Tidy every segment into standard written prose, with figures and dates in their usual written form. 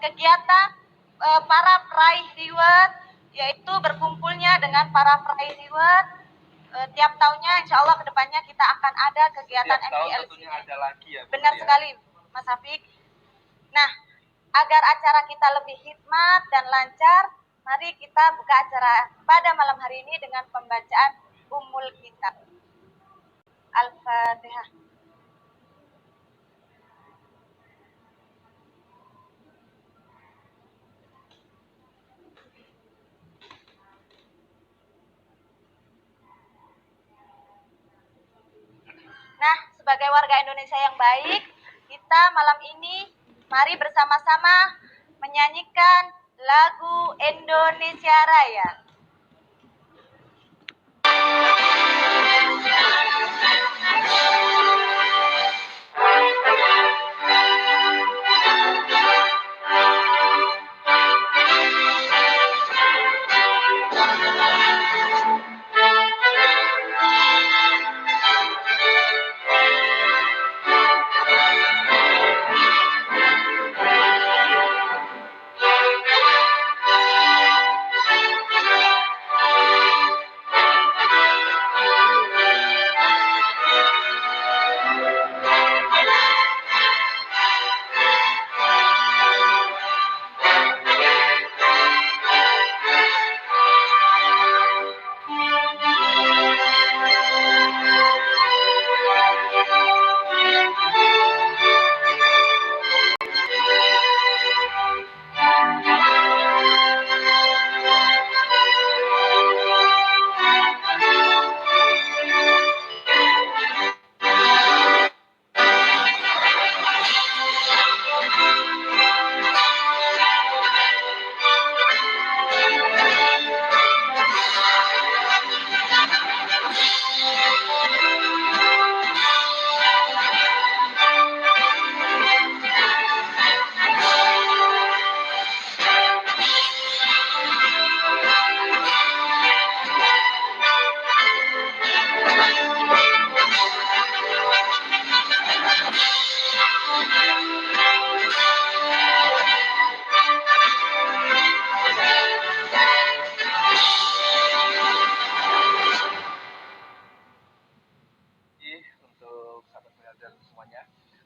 kegiatan para peraih reward, yaitu berkumpulnya dengan para peraih reward. Tiap tahunnya insya Allah kedepannya kita akan ada kegiatan MPLC. Ada lagi ya, benar ya? Sekali Mas Hafik. Nah, agar acara kita lebih hikmat dan lancar, mari kita buka acara pada malam hari ini dengan pembacaan Ummul Kitab. Al-Fatihah. Nah, sebagai warga Indonesia yang baik, kita malam ini mari bersama-sama menyanyikan lagu Indonesia Raya.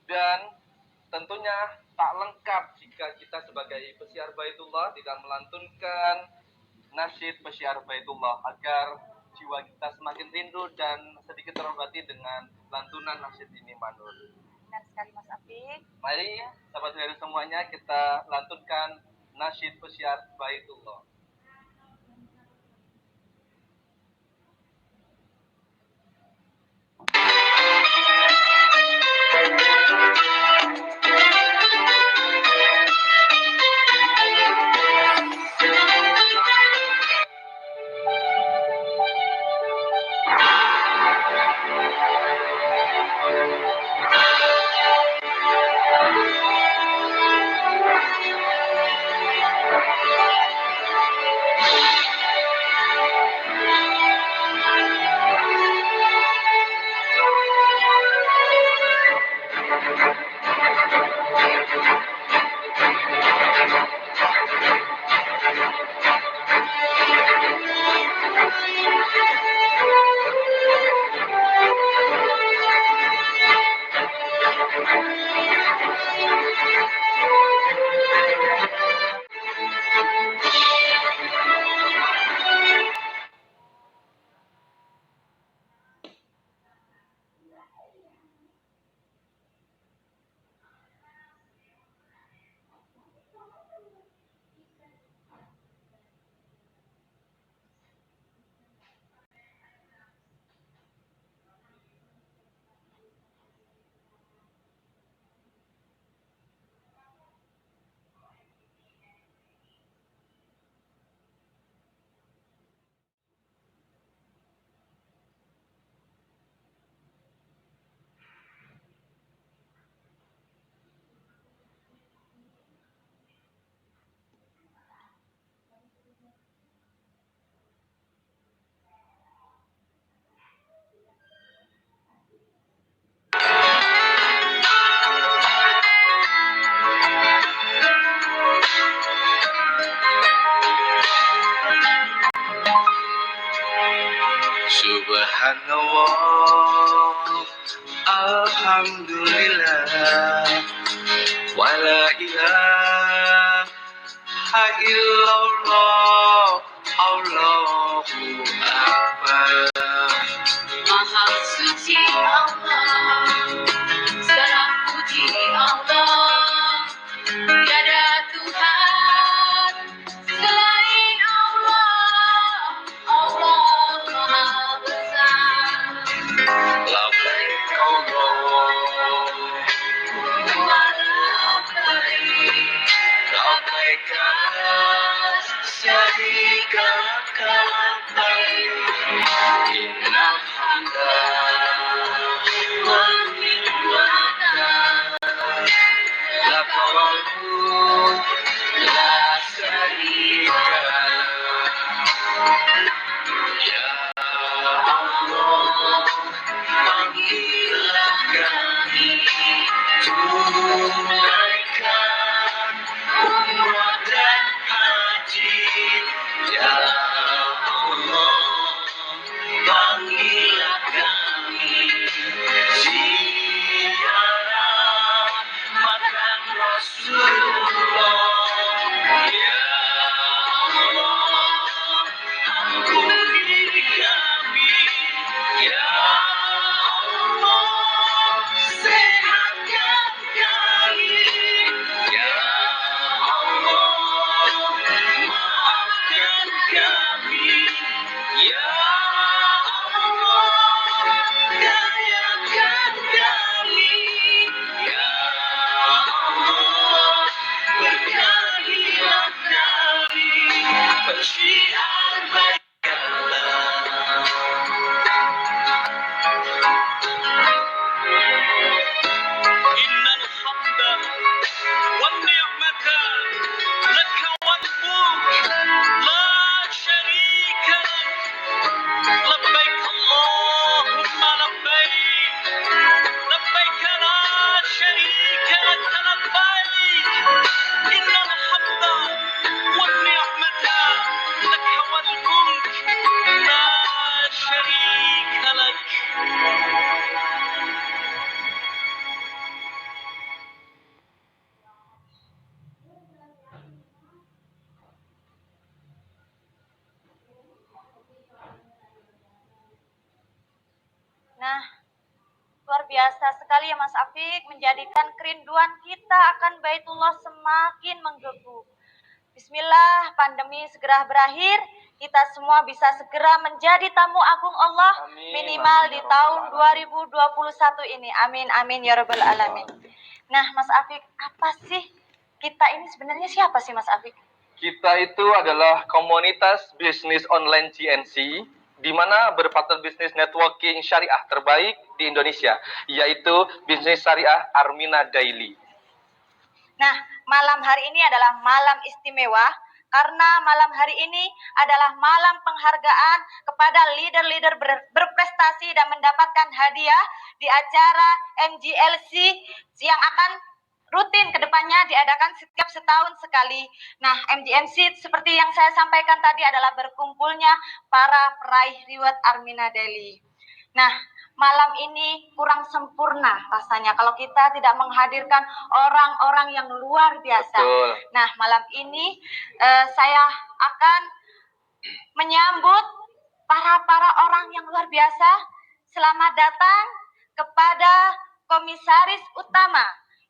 Dan tentunya tak lengkap jika kita sebagai Pesiar Baitullah tidak melantunkan nasyid Pesiar Baitullah agar jiwa kita semakin rindu dan sedikit terobati dengan lantunan nasyid ini, Manur. Benar sekali Mas Afif. Mari sahabat dari semuanya kita lantunkan nasyid Pesiar Baitullah. Subhanallah, Alhamdulillah, wa la ilaha illallah, Allahu Akbar. Maha suci Allah, segala puji Allah, tiada Tuhan selain Allah. Allah Maha Besar. Labbaik Allahumma labbaik, labbaik la syarika lak, labbaik, innal hamda wan ni'mata lak wal mulk la syarika lak. Ya Allah, panggillah kami tunaikan umrah dan haji. Ya Allah, panggillah kami ziarah makam Rasulullah. Ya Allah, ampuni kami. Ya Allah, sehatkan kami. Ya Allah, maafkan kami. Ya Allah, dayakan kami. Ya Allah, berkahilah kami. Persyiar baiklah. Innal hamda wan ni'mata laka wal mulk la syarika lak. Labbaik Allahumma labbaik, labbaik la syarika lak, labbaik, innal hamda wan ni'mata laka wal mulk la syarika lak. Nah, luar biasa sekali ya Mas Afik, menjadikan kerinduan kita akan Baitullah semakin menggebu. Bismillah, pandemi segera berakhir, kita semua bisa segera menjadi tamu agung Allah. Amin. Minimal Amin, di ya tahun Rabbal 2021 ini. Amin, amin ya Rabbal Alamin. Nah, Mas Afik, apa sih kita ini sebenarnya siapa sih Mas Afik? Kita itu adalah komunitas bisnis online GNC, di mana berpartner bisnis networking syariah terbaik di Indonesia, yaitu bisnis syariah Armina Daily. Nah, malam hari ini adalah malam istimewa karena malam hari ini adalah malam penghargaan kepada leader-leader berprestasi dan mendapatkan hadiah di acara MGLC yang akan rutin kedepannya diadakan setiap setahun sekali. Nah, MGMC seperti yang saya sampaikan tadi adalah berkumpulnya para peraih reward Armina Daily. Nah, malam ini kurang sempurna rasanya kalau kita tidak menghadirkan orang-orang yang luar biasa. Betul. Nah, malam ini saya akan menyambut para orang yang luar biasa. Selamat datang kepada Komisaris Utama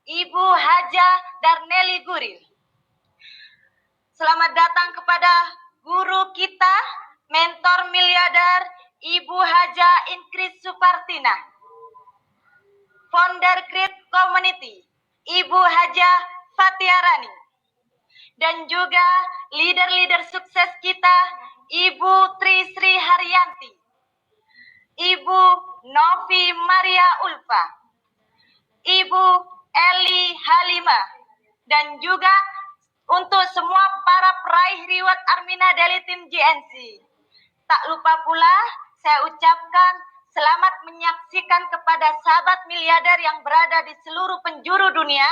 Ibu Haja Darneli Guril. Selamat datang kepada guru kita, mentor miliarder Ibu Haja Inkris Supartina. Founder Create Community Ibu Haja Fatiarani. Dan juga leader-leader sukses kita Ibu Tri Sri Haryanti, Ibu Novi Maria Ulfa, Ibu Eli Halima, dan juga untuk semua para peraih reward Armina Daily Team GNC. Tak lupa pula saya ucapkan selamat menyaksikan kepada sahabat miliarder yang berada di seluruh penjuru dunia.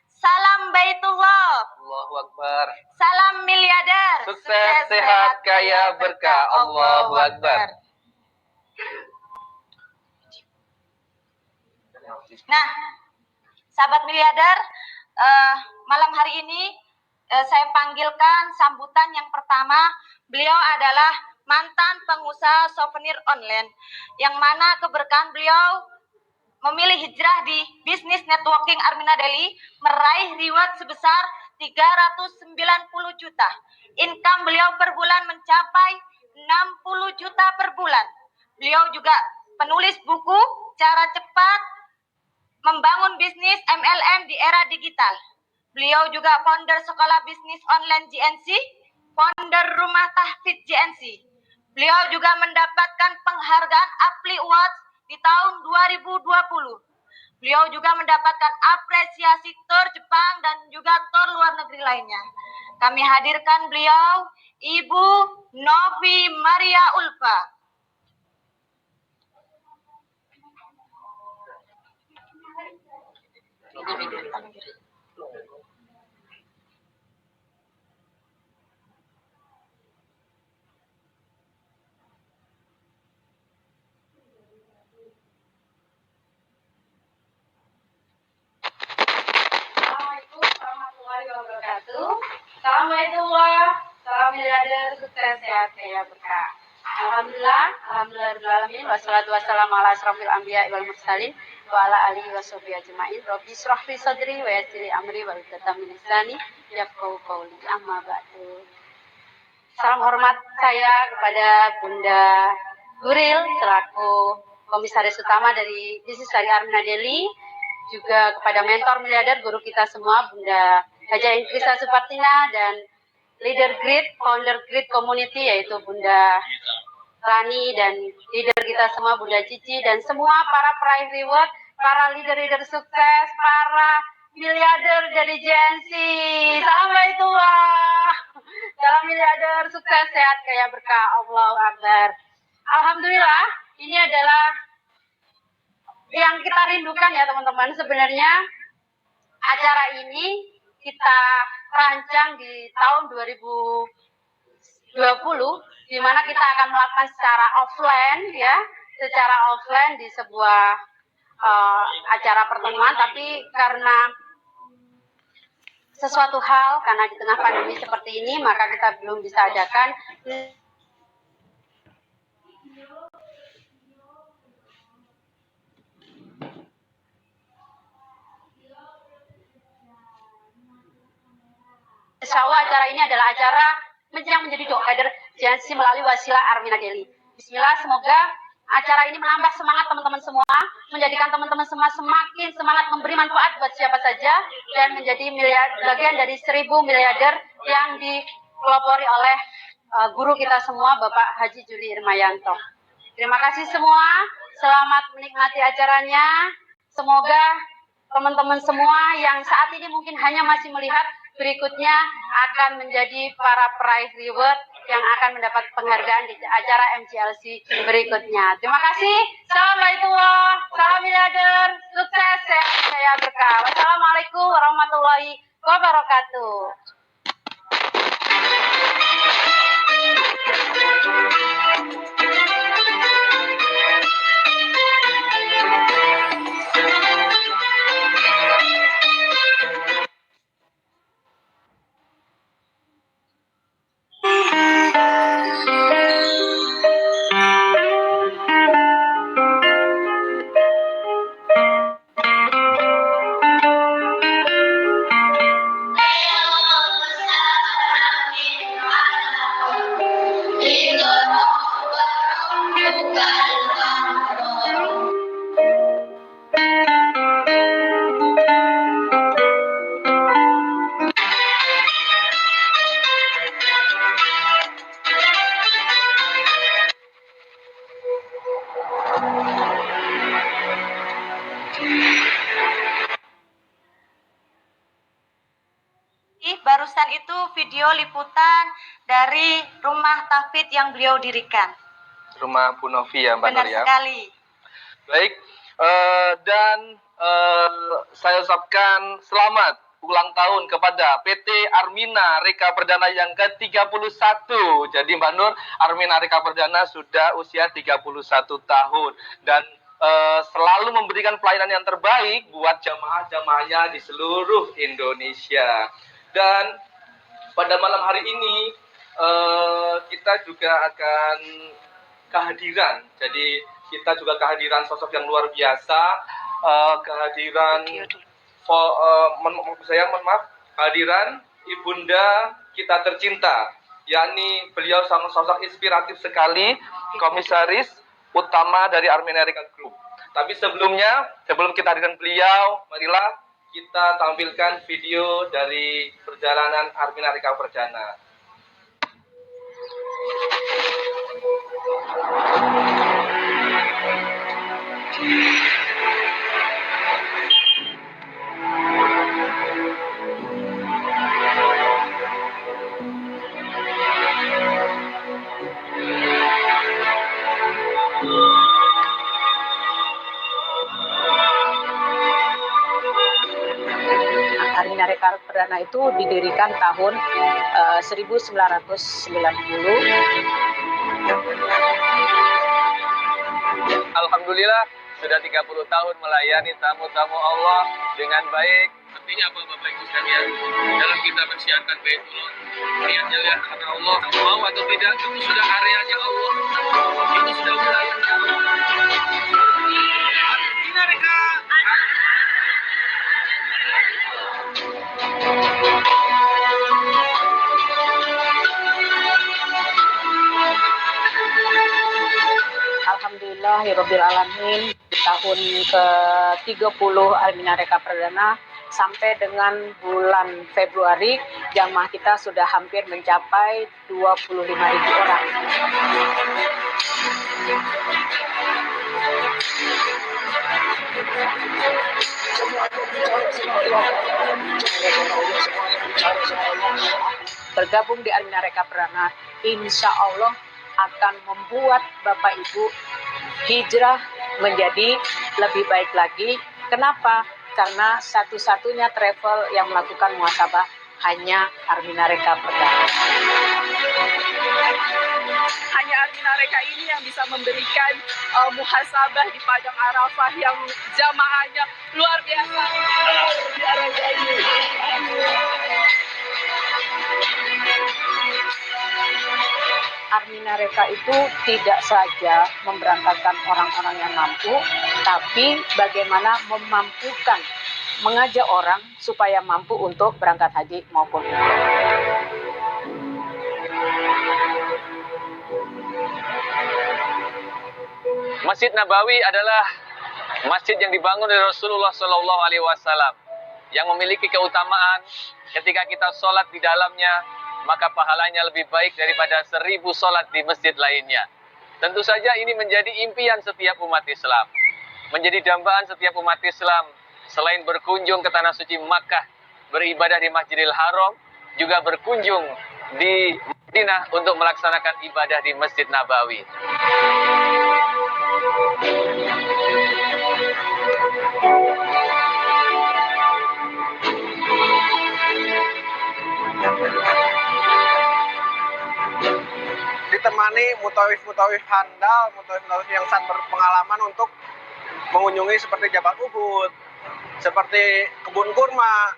Salam Baitullah. Allahu Akbar. Salam miliarder. Sukses, sehat, kaya, berkah. Allahu Akbar. Nah, sahabat miliarder, malam hari ini saya panggilkan sambutan yang pertama. Beliau adalah mantan pengusaha souvenir online, yang mana keberkahan beliau memilih hijrah di bisnis networking Armina Daily, meraih reward sebesar 390 juta. Income beliau per bulan mencapai 60 juta per bulan. Beliau juga penulis buku Cara Cepat Membangun Bisnis MLM di Era Digital. Beliau juga founder Sekolah Bisnis Online GNC, founder Rumah Tahfidz GNC. Beliau juga mendapatkan penghargaan Apli Awards di tahun 2020. Beliau juga mendapatkan apresiasi Tour Jepang dan juga Tour luar negeri lainnya. Kami hadirkan beliau, Ibu Novi Maria Ulfa. Assalamualaikum, salam miliarder, sukses, sehat, kaya berkah. Alhamdulillah, wassalatu wassalamu ala asrofil anbiya wal mursalin wa ala alihi wa sahbihi ajma'in. Rabbi shrah li sadri wa yassir li amri wa hlul min lisani yafqahu qawli. Amma ba'du. Salam hormat saya kepada Bunda Guril selaku komisaris utama dari bisnis dari Armina Daily, juga kepada mentor miliarder guru kita semua Bunda Haja Inkrisa Supartina, dan leader grid, founder grid community yaitu Bunda Rani, dan leader kita semua Bunda Cici, dan semua para peraih reward, para leader-leader sukses, para miliarder dari GNC. Assalamualaikum. Salam miliarder, sukses, sehat, kaya berkah. Allahu Akbar. Alhamdulillah, ini adalah yang kita rindukan ya teman-teman. Sebenarnya acara ini kita rancang di tahun 2020, di mana kita akan melakukan secara offline ya, secara offline di sebuah acara pertemuan, tapi karena sesuatu hal, karena di tengah pandemi seperti ini, maka kita belum bisa adakan. Insya Allah acara ini adalah acara yang menjadi doa kader GNC melalui wasilah Armina Daily. Bismillah, semoga acara ini menambah semangat teman-teman semua, menjadikan teman-teman semua semakin semangat memberi manfaat buat siapa saja, dan menjadi bagian dari 1000 miliarder yang dipelopori oleh guru kita semua, Bapak Haji Juli Irmayanto. Terima kasih semua, selamat menikmati acaranya. Semoga teman-teman semua yang saat ini mungkin hanya masih melihat, berikutnya akan menjadi para peraih reward yang akan mendapat penghargaan di acara MCLC berikutnya. Terima kasih. Assalamualaikum. Salam miliarder. Sukses, sehat, kaya berkah. Wassalamualaikum warahmatullahi wabarakatuh. Barusan itu video liputan dari Rumah Tahfidz yang beliau dirikan. Rumah Bu Novi ya Mbak Benar Nur ya. sekali. Baik, saya ucapkan selamat ulang tahun kepada PT Armina Reka Perdana yang ke-31. Jadi Mbak Nur, Armina Reka Perdana sudah usia 31 tahun. Dan selalu memberikan pelayanan yang terbaik buat jamaah-jamaahnya di seluruh Indonesia. Dan pada malam hari ini kita juga akan kehadiran. Jadi kita juga kehadiran sosok yang luar biasa, kehadiran kehadiran Ibunda kita tercinta, yakni beliau sang sosok inspiratif sekali, komisaris utama dari Armina Reka Group. Tapi sebelumnya, sebelum kita hadirkan beliau, marilah kita tampilkan video dari perjalanan Armina Reka Perdana. Armina Reka Perdana itu didirikan tahun 1990. Alhamdulillah sudah 30 tahun melayani tamu-tamu Allah dengan baik. Artinya apa Bapak Ibu sekalian? Dalam kita mensiarkan Baitullah, niatnya lihat karena Allah, mau atau tidak, itu sudah areanya Allah, itu sudah wilayahnya Allah. Armina Reka. Alhamdulillahirrabbilalamin, di tahun ke-30 Armina Reka Perdana sampai dengan bulan Februari jamaah kita sudah hampir mencapai 25.000 orang. Bergabung di Armina Reka Perdana, insya Allah akan membuat Bapak Ibu hijrah menjadi lebih baik lagi. Kenapa? Karena satu-satunya travel yang melakukan muhasabah hanya Armina Reka Perdana. Hanya Armina Reka ini yang bisa memberikan muhasabah di Padang Arafah yang jamaahnya luar biasa. Armina Reka itu tidak saja memberangkatkan orang-orang yang mampu, tapi bagaimana memampukan, mengajak orang supaya mampu untuk berangkat haji maupun umroh. Masjid Nabawi adalah masjid yang dibangun oleh Rasulullah SAW, yang memiliki keutamaan ketika kita sholat di dalamnya, maka pahalanya lebih baik daripada 1000 sholat di masjid lainnya. Tentu saja ini menjadi impian setiap umat Islam, menjadi dambaan setiap umat Islam. Selain berkunjung ke Tanah Suci Makkah, beribadah di Masjidil Haram, juga berkunjung di Madinah untuk melaksanakan ibadah di Masjid Nabawi. Ditemani mutawif-mutawif handal, mutawif-mutawif yang sangat berpengalaman untuk mengunjungi seperti Jabal Uhud, seperti kebun kurma.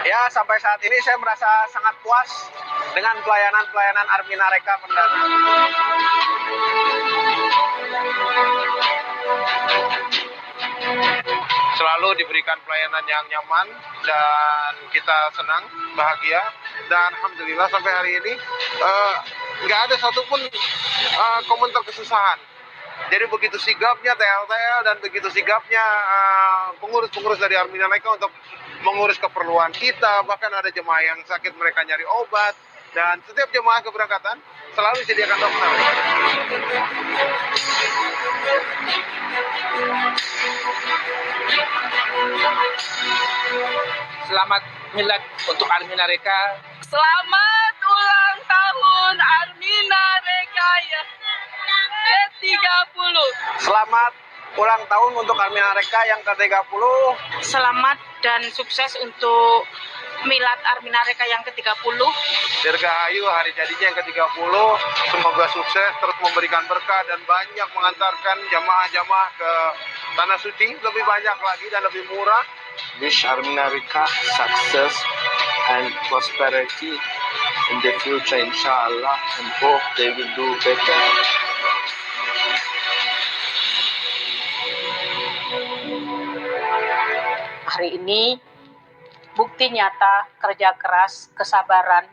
Ya, sampai saat ini saya merasa sangat puas dengan pelayanan Armina Reka Perdana. Selalu diberikan pelayanan yang nyaman dan kita senang, bahagia, dan alhamdulillah sampai hari ini nggak ada satupun komentar kesusahan. Jadi begitu sigapnya TL dan begitu sigapnya pengurus-pengurus dari Armina Reka untuk mengurus keperluan kita. Bahkan ada jemaah yang sakit, mereka nyari obat, dan setiap jemaah keberangkatan selalu disediakan dokter. Selamat milad untuk Armina Reka. Selamat ulang tahun Armina Reka ya ke-30. Selamat ulang tahun untuk Armina Reka yang ke-30. Selamat dan sukses untuk milad Armina Reka yang ke-30. Dirgahayu hari jadinya yang ke-30. Semoga sukses, terus memberikan berkah dan banyak mengantarkan jamaah-jamaah ke Tanah Suci, lebih banyak lagi dan lebih murah. Wish Armina Reka success and prosperity in the future, inshallah, and hope they will do better. Hari ini bukti nyata kerja keras, kesabaran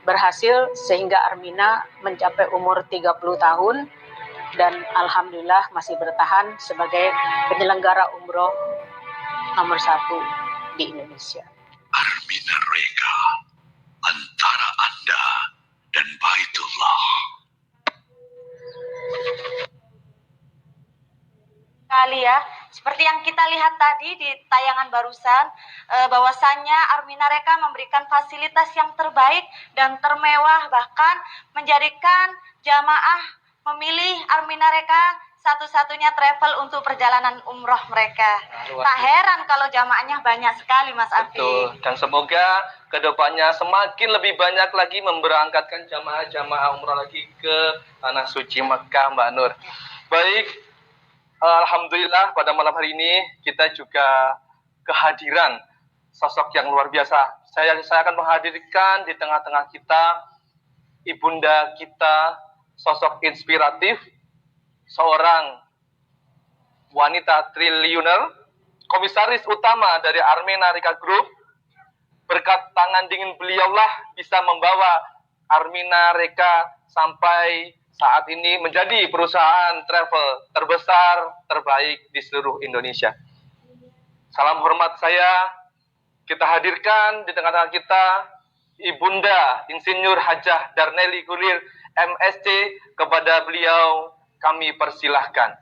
berhasil sehingga Armina mencapai umur 30 tahun dan alhamdulillah masih bertahan sebagai penyelenggara umroh nomor 1 di Indonesia. Armina Reka, antara Anda dan Baitullah. Kali ya, seperti yang kita lihat tadi di tayangan barusan, bahwasannya Armina Reka memberikan fasilitas yang terbaik dan termewah, bahkan menjadikan jamaah memilih Armina Reka satu-satunya travel untuk perjalanan umroh mereka. Tak heran kalau jamaahnya banyak sekali, Mas Afi. Betul. Dan semoga kedepannya semakin lebih banyak lagi memberangkatkan jamaah-jamaah umroh lagi ke Tanah Suci Mekah, Mbak Nur. Baik, alhamdulillah pada malam hari ini kita juga kehadiran sosok yang luar biasa. Saya akan menghadirkan di tengah-tengah kita ibunda kita, sosok inspiratif, seorang wanita triliuner, komisaris utama dari Armina Reka Group. Berkat tangan dingin beliaulah bisa membawa Armina Reka sampai saat ini menjadi perusahaan travel terbesar, terbaik di seluruh Indonesia. Salam hormat saya, kita hadirkan di tengah-tengah kita Ibunda Insinyur Hajah Darneli Gulir MSc. Kepada beliau kami persilahkan.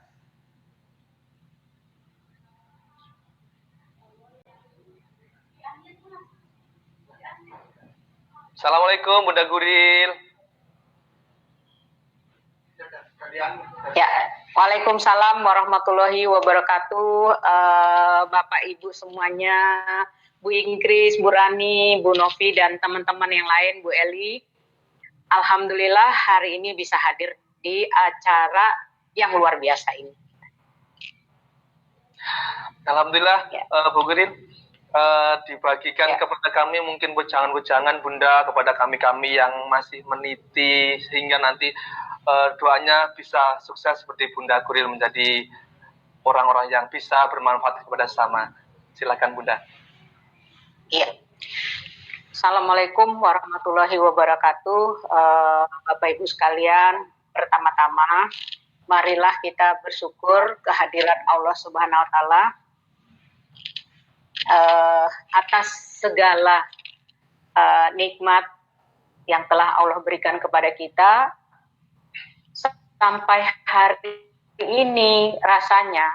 Assalamualaikum Bunda Guril. Ya, Waalaikumsalam warahmatullahi wabarakatuh. Bapak Ibu semuanya, Bu Ingkris, Bu Rani, Bu Novi, dan teman-teman yang lain, Bu Eli. Alhamdulillah hari ini bisa hadir di acara yang luar biasa ini. Alhamdulillah, Ya. Bu Guril, dibagikan kepada kami mungkin wejangan-wejangan Bunda kepada kami-kami yang masih meniti, sehingga nanti doanya bisa sukses seperti Bunda Guril menjadi orang-orang yang bisa bermanfaat kepada sesama. Silakan Bunda. Iya. Assalamualaikum warahmatullahi wabarakatuh. Bapak Ibu sekalian, pertama-tama marilah kita bersyukur kehadiran Allah Subhanahu wa Ta'ala atas segala nikmat yang telah Allah berikan kepada kita. Sampai hari ini rasanya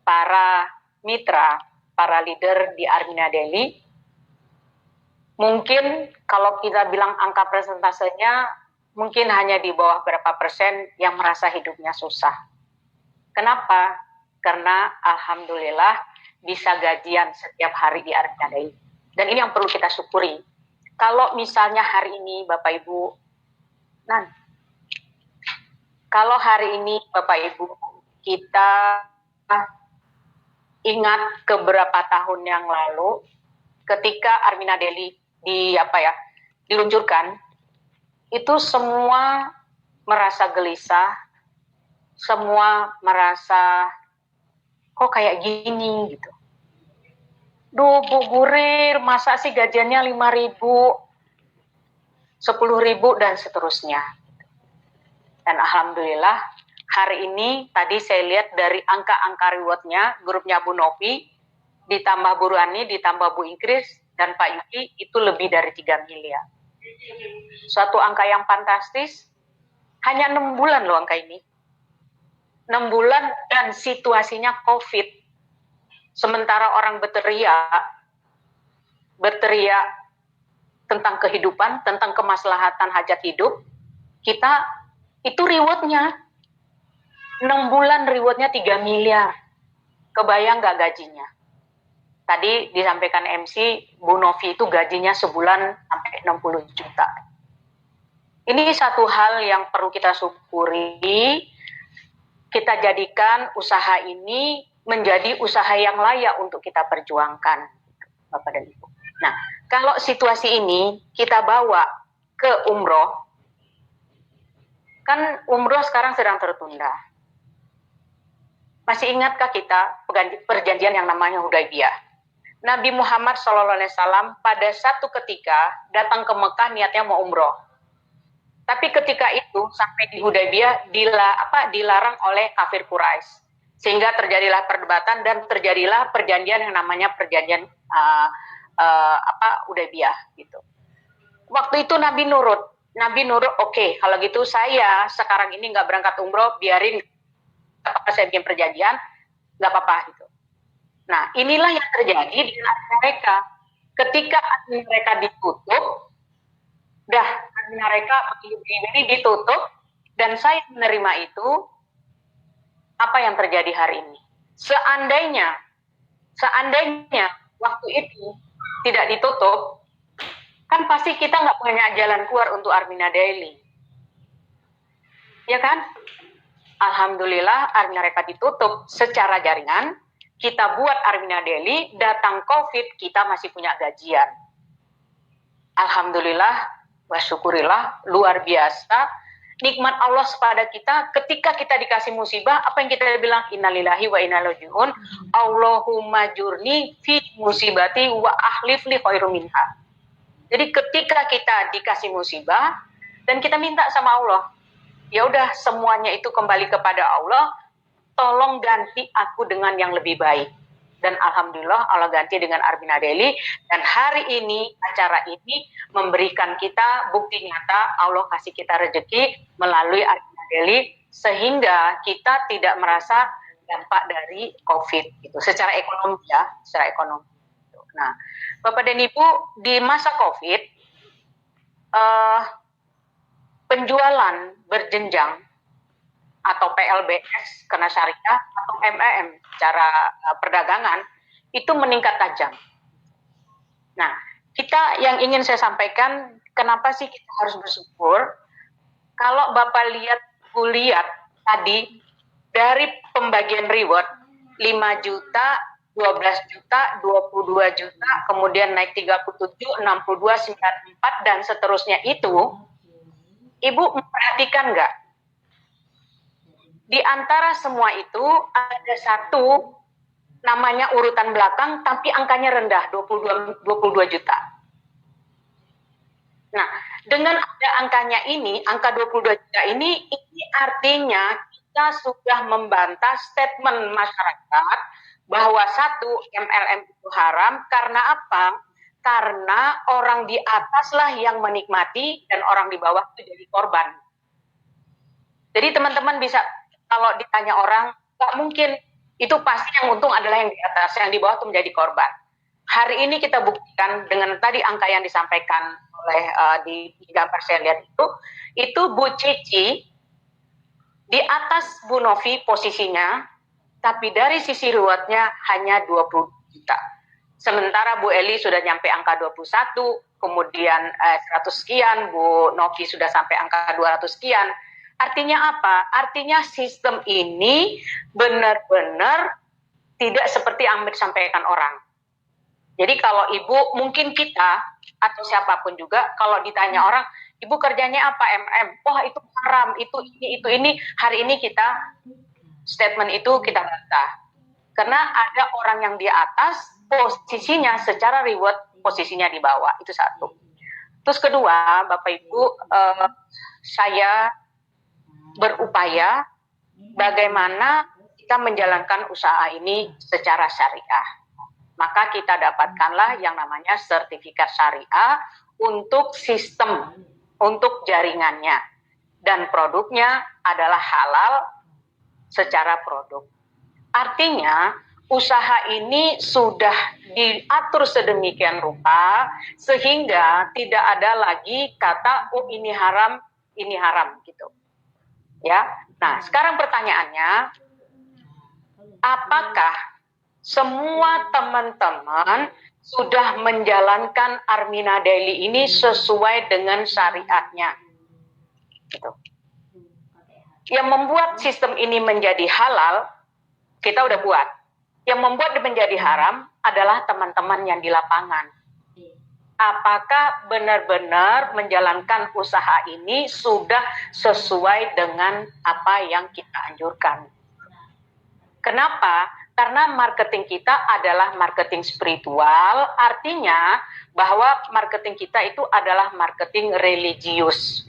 para mitra, para leader di Armina Daily, mungkin kalau kita bilang angka persentasenya mungkin hanya di bawah berapa persen yang merasa hidupnya susah. Kenapa? Karena alhamdulillah bisa gajian setiap hari di Armina Daily. Dan ini yang perlu kita syukuri. Kalau misalnya hari ini Bapak Ibu, kalau hari ini Bapak Ibu kita ingat ke beberapa tahun yang lalu ketika Armina Daily diluncurkan, itu semua merasa gelisah, semua merasa kok kayak gini gitu. Duh Bu Guril, masa sih gajiannya 5.000, 10.000 dan seterusnya. Dan alhamdulillah hari ini tadi saya lihat dari angka-angka rewardnya, grupnya Bu Novi, ditambah Bu Rani, ditambah Bu Ingkris, dan Pak Yuki, itu lebih dari 3 miliar. Suatu angka yang fantastis, hanya 6 bulan loh angka ini. 6 bulan dan situasinya COVID. Sementara orang berteriak tentang kehidupan, tentang kemaslahatan hajat hidup, kita itu rewardnya 6 bulan rewardnya 3 miliar. Kebayang nggak gajinya? Tadi disampaikan MC, Bu Novi itu gajinya sebulan sampai 60 juta. Ini satu hal yang perlu kita syukuri, kita jadikan usaha ini menjadi usaha yang layak untuk kita perjuangkan, Bapak dan Ibu. Nah, kalau situasi ini kita bawa ke umroh, kan umroh sekarang sedang tertunda. Masih ingatkah kita perjanjian yang namanya Hudaybiyah? Nabi Muhammad SAW pada satu ketika datang ke Mekah niatnya mau umroh. Tapi ketika itu sampai di Hudaybiyah dilarang oleh kafir Quraisy. Sehingga terjadilah perdebatan dan terjadilah perjanjian yang namanya perjanjian Hudaybiyah gitu. Waktu itu Nabi nurut, oke, kalau gitu saya sekarang ini nggak berangkat umroh, biarin saya bikin perjanjian, nggak apa-apa gitu. Nah, inilah yang terjadi dengan mereka. Ketika mereka ditutup, mereka ini ditutup, dan saya menerima itu, apa yang terjadi hari ini? Seandainya waktu itu tidak ditutup, kan pasti kita nggak punya jalan keluar untuk Armina Daily. Ya kan? Alhamdulillah Armina Reka ditutup secara jaringan, kita buat Armina Daily, datang COVID, kita masih punya gajian. Alhamdulillah, wa syukurillah, luar biasa. Nikmat Allah kepada kita, ketika kita dikasih musibah, apa yang kita bilang? Innalillahi wa inna ilaihi raji'un. Allahumma jurni fi musibati wa ahlif li khairum minha. Jadi ketika kita dikasih musibah, dan kita minta sama Allah, ya udah semuanya itu kembali kepada Allah, tolong ganti aku dengan yang lebih baik. Dan alhamdulillah Allah ganti dengan Armina Daily, dan hari ini acara ini memberikan kita bukti nyata Allah kasih kita rezeki melalui Armina Daily, sehingga kita tidak merasa dampak dari COVID gitu secara ekonomi ya, secara ekonomi. Nah, Bapak dan Ibu, di masa COVID penjualan berjenjang atau PLBS kena syariah atau MEM cara perdagangan itu meningkat tajam. Nah, kita yang ingin saya sampaikan, kenapa sih kita harus bersyukur? Kalau Bapak lihat tadi dari pembagian reward 5 juta, 12 juta, 22 juta, kemudian naik 37, 62, 94 dan seterusnya itu, Ibu memperhatikan nggak? Di antara semua itu ada satu namanya urutan belakang tapi angkanya rendah 22 juta. Nah, dengan ada angkanya ini, angka 22 juta ini artinya kita sudah membantah statement masyarakat bahwa satu MLM itu haram. Karena apa? Karena orang di ataslah yang menikmati dan orang di bawah itu jadi korban. Jadi teman-teman bisa, kalau ditanya orang, nggak mungkin, itu pasti yang untung adalah yang di atas, yang di bawah itu menjadi korban. Hari ini kita buktikan dengan tadi angka yang disampaikan oleh di gambar saya lihat itu Bu Cici di atas Bu Novi posisinya, tapi dari sisi rewardnya hanya 20 juta. Sementara Bu Eli sudah nyampe angka 21, kemudian 100 sekian, Bu Novi sudah sampai angka 200 sekian. Artinya apa? Artinya sistem ini benar-benar tidak seperti yang disampaikan orang. Jadi kalau Ibu, mungkin kita atau siapapun juga, kalau ditanya orang, Ibu kerjanya apa MM? Wah itu haram, itu ini. Hari ini kita statement itu kita bantah. Karena ada orang yang di atas, posisinya secara reward, posisinya di bawah. Itu satu. Terus kedua, Bapak Ibu, saya berupaya bagaimana kita menjalankan usaha ini secara syariah. Maka kita dapatkanlah yang namanya sertifikat syariah untuk sistem, untuk jaringannya. Dan produknya adalah halal secara produk. Artinya, usaha ini sudah diatur sedemikian rupa, sehingga tidak ada lagi kata, oh ini haram gitu. Ya, nah sekarang pertanyaannya, apakah semua teman-teman sudah menjalankan Armina Daily ini sesuai dengan syariatnya. Gitu. Yang membuat sistem ini menjadi halal, kita udah buat. Yang membuat menjadi haram adalah teman-teman yang di lapangan. Apakah benar-benar menjalankan usaha ini sudah sesuai dengan apa yang kita anjurkan? Kenapa? Karena marketing kita adalah marketing spiritual, artinya bahwa marketing kita itu adalah marketing religius.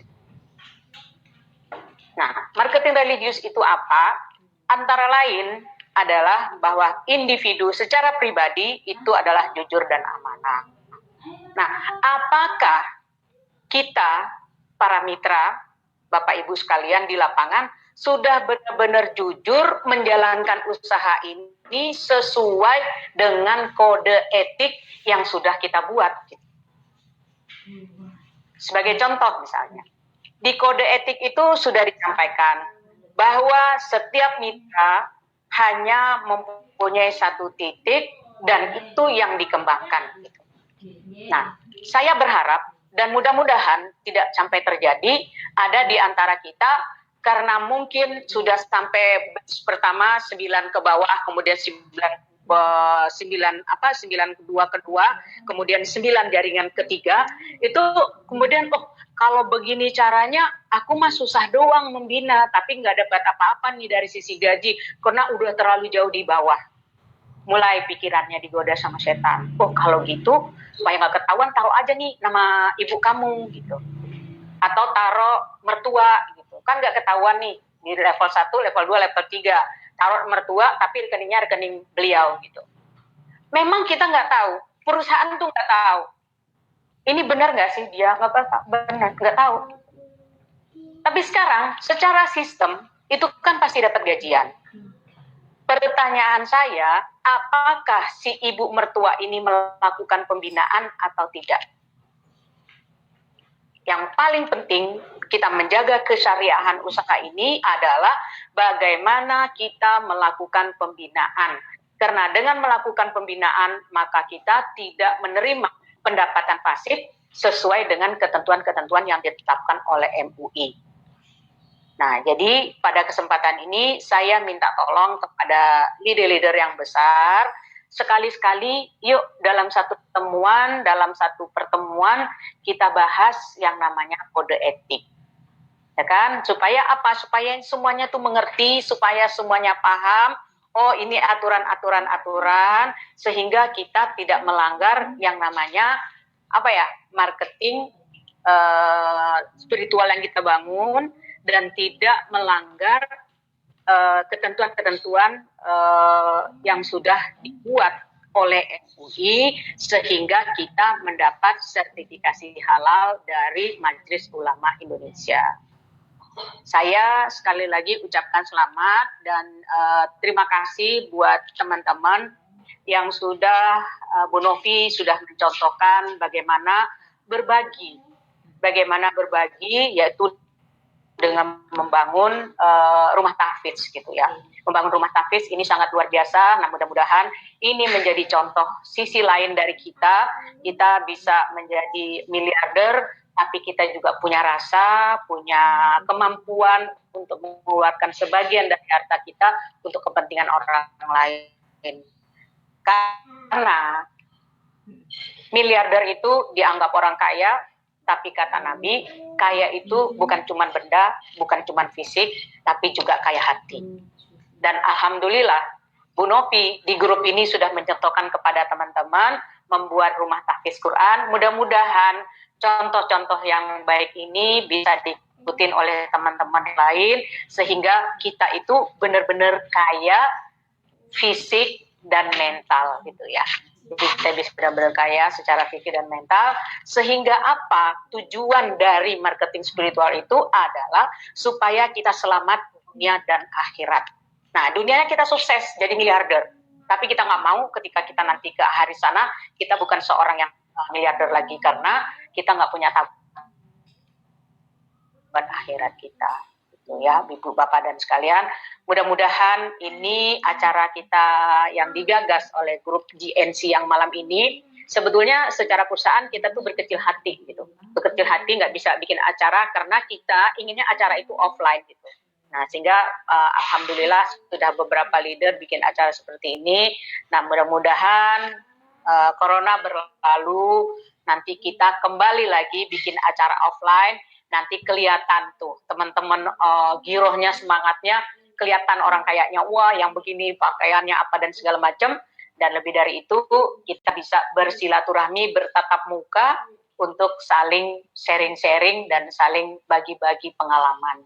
Nah, marketing religius itu apa? Antara lain adalah bahwa individu secara pribadi itu adalah jujur dan amanah. Nah, apakah kita, para mitra, Bapak Ibu sekalian di lapangan, sudah benar-benar jujur menjalankan usaha ini sesuai dengan kode etik yang sudah kita buat? Sebagai contoh misalnya, di kode etik itu sudah disampaikan bahwa setiap mitra hanya mempunyai satu titik dan itu yang dikembangkan. Nah, saya berharap dan mudah-mudahan tidak sampai terjadi ada di antara kita, karena mungkin sudah sampai pertama 9 ke bawah, kemudian 9 kedua, kemudian 9 jaringan ketiga, itu kemudian kalau begini caranya aku mah susah doang membina, tapi nggak dapat apa-apa nih dari sisi gaji karena udah terlalu jauh di bawah. Mulai pikirannya digoda sama setan. Kalau gitu supaya nggak ketahuan taruh aja nih nama ibu kamu gitu, atau taruh mertua gitu, kan nggak ketahuan nih di level 1, level 2, level 3 taruh mertua tapi rekeningnya rekening beliau gitu. Memang kita nggak tahu, perusahaan tuh nggak tahu ini benar nggak sih dia, benar nggak tahu. Tapi sekarang secara sistem itu kan pasti dapat gajian. Pertanyaan saya, apakah si ibu mertua ini melakukan pembinaan atau tidak? Yang paling penting kita menjaga kesyariahan usaha ini adalah bagaimana kita melakukan pembinaan. Karena dengan melakukan pembinaan, maka kita tidak menerima pendapatan pasif sesuai dengan ketentuan-ketentuan yang ditetapkan oleh MUI. Nah, jadi pada kesempatan ini saya minta tolong kepada leader-leader yang besar, sekali-sekali yuk dalam satu pertemuan kita bahas yang namanya kode etik. Ya kan? Supaya apa? Supaya semuanya tuh mengerti, supaya semuanya paham, ini aturan-aturan sehingga kita tidak melanggar yang namanya marketing spiritual yang kita bangun, dan tidak melanggar ketentuan-ketentuan yang sudah dibuat oleh MUI sehingga kita mendapat sertifikasi halal dari Majelis Ulama Indonesia. Saya sekali lagi ucapkan selamat dan terima kasih buat teman-teman yang sudah Bu Novi sudah mencontohkan bagaimana berbagi, yaitu dengan membangun rumah tahfidz gitu ya. Membangun rumah tahfidz ini sangat luar biasa. Nah, mudah-mudahan ini menjadi contoh sisi lain dari kita. Kita bisa menjadi miliarder, tapi kita juga punya rasa, punya kemampuan untuk mengeluarkan sebagian dari harta kita untuk kepentingan orang lain. Karena miliarder itu dianggap orang kaya, tapi kata Nabi, kaya itu bukan cuma benda, bukan cuma fisik, tapi juga kaya hati. Dan alhamdulillah, Bu Novi di grup ini sudah mencontohkan kepada teman-teman membuat rumah tahfidz Quran. Mudah-mudahan contoh-contoh yang baik ini bisa diikutin oleh teman-teman lain, sehingga kita itu benar-benar kaya fisik dan mental gitu ya. Jadi kita bisa benar-benar kaya secara fisik dan mental, sehingga apa? Tujuan dari marketing spiritual itu adalah supaya kita selamat dunia dan akhirat. Nah, dunianya kita sukses jadi miliarder, tapi kita nggak mau ketika kita nanti ke hari sana, kita bukan seorang yang miliarder lagi, karena kita nggak punya tabungan buat akhirat kita. gitu ya, Ibu Bapak dan sekalian. Mudah-mudahan ini acara kita yang digagas oleh grup GNC yang malam ini, sebetulnya secara perusahaan kita tuh berkecil hati gitu. Berkecil hati nggak bisa bikin acara karena kita inginnya acara itu offline gitu. Nah, sehingga alhamdulillah sudah beberapa leader bikin acara seperti ini. Nah, mudah-mudahan corona berlalu, nanti kita kembali lagi bikin acara offline. Nanti kelihatan tuh teman-teman girohnya, semangatnya, kelihatan orang kayaknya wah yang begini pakaiannya apa dan segala macam. Dan lebih dari itu kita bisa bersilaturahmi, bertatap muka untuk saling sharing-sharing dan saling bagi-bagi pengalaman.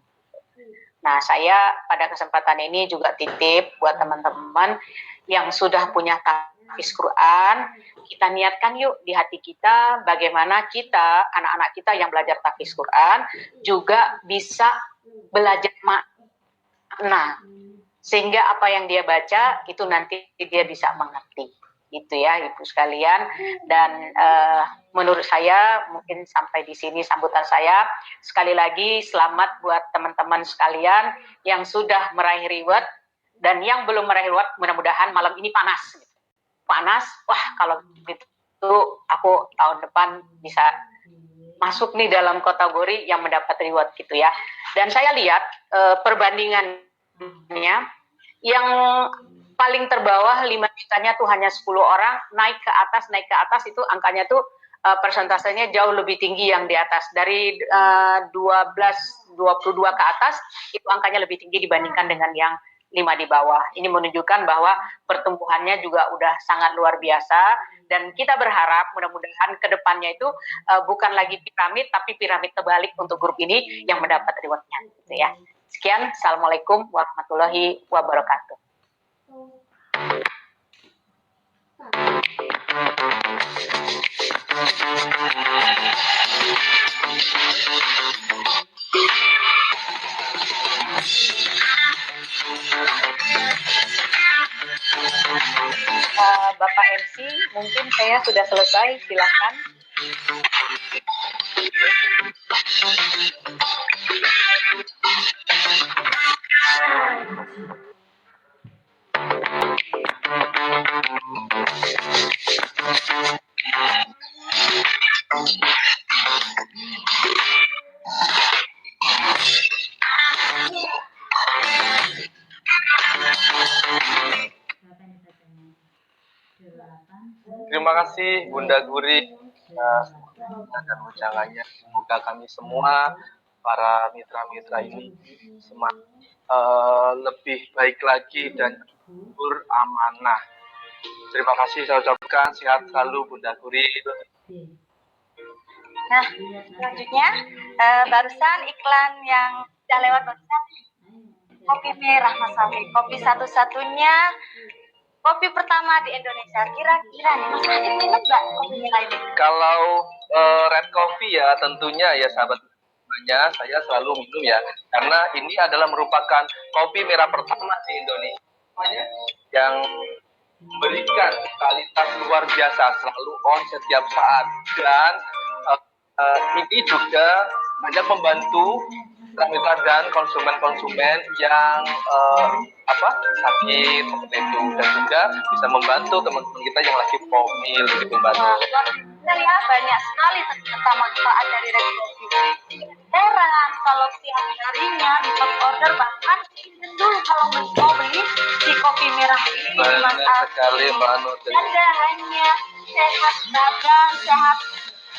Nah, saya pada kesempatan ini juga titip buat teman-teman yang sudah punya tahfiz Quran, kita niatkan yuk di hati kita bagaimana kita, anak-anak kita yang belajar tahfiz Quran juga bisa belajar makna, sehingga apa yang dia baca itu nanti dia bisa mengerti. Itu ya Ibu sekalian. Dan menurut saya mungkin sampai di sini sambutan saya. Sekali lagi selamat buat teman-teman sekalian yang sudah meraih reward, dan yang belum meraih reward mudah-mudahan malam ini panas. Panas, wah kalau gitu aku tahun depan bisa masuk nih dalam kategori yang mendapat reward gitu ya. Dan saya lihat perbandingannya yang paling terbawah 5 jutanya tuh hanya 10 orang, naik ke atas itu angkanya tuh persentasenya jauh lebih tinggi yang di atas. Dari 22 ke atas itu angkanya lebih tinggi dibandingkan dengan yang 5 di bawah. Ini menunjukkan bahwa pertumbuhannya juga udah sangat luar biasa, dan kita berharap mudah-mudahan ke depannya itu bukan lagi piramid tapi piramid terbalik untuk grup ini yang mendapat rewardnya gitu ya. Sekian, Assalamualaikum warahmatullahi wabarakatuh. Bapak MC, mungkin saya sudah selesai, silakan. Terima kasih Bunda Guri dan ujangannya. Semoga kami semua para mitra-mitra ini lebih baik lagi dan beramanah. Terima kasih saya ucapkan, sehat selalu Bunda Guri. Nah, selanjutnya barusan iklan yang sudah lewat barusan, kopi merah Mas Afi, kopi satu-satunya, kopi pertama di Indonesia. Kira-kira nih Mas Afi minum nggak kopi merah ini? Kalau red coffee ya tentunya ya sahabat, saya selalu minum ya, karena ini adalah merupakan kopi merah pertama di Indonesia yang memberikan kualitas luar biasa, selalu on setiap saat, dan ini juga banyak membantu mitra dan konsumen-konsumen yang sakit seperti itu, dan juga bisa membantu teman-teman kita yang lagi pomil gitu Mbak. Kita lihat banyak sekali ternyata manfaat dari red coffee. Heran kalau tiap harinya di top order, bahkan dulu kalau mau beli si kopi merah ini Mas Afi. Sekali Mbak Nur. Ada hanya sehat badan, sehat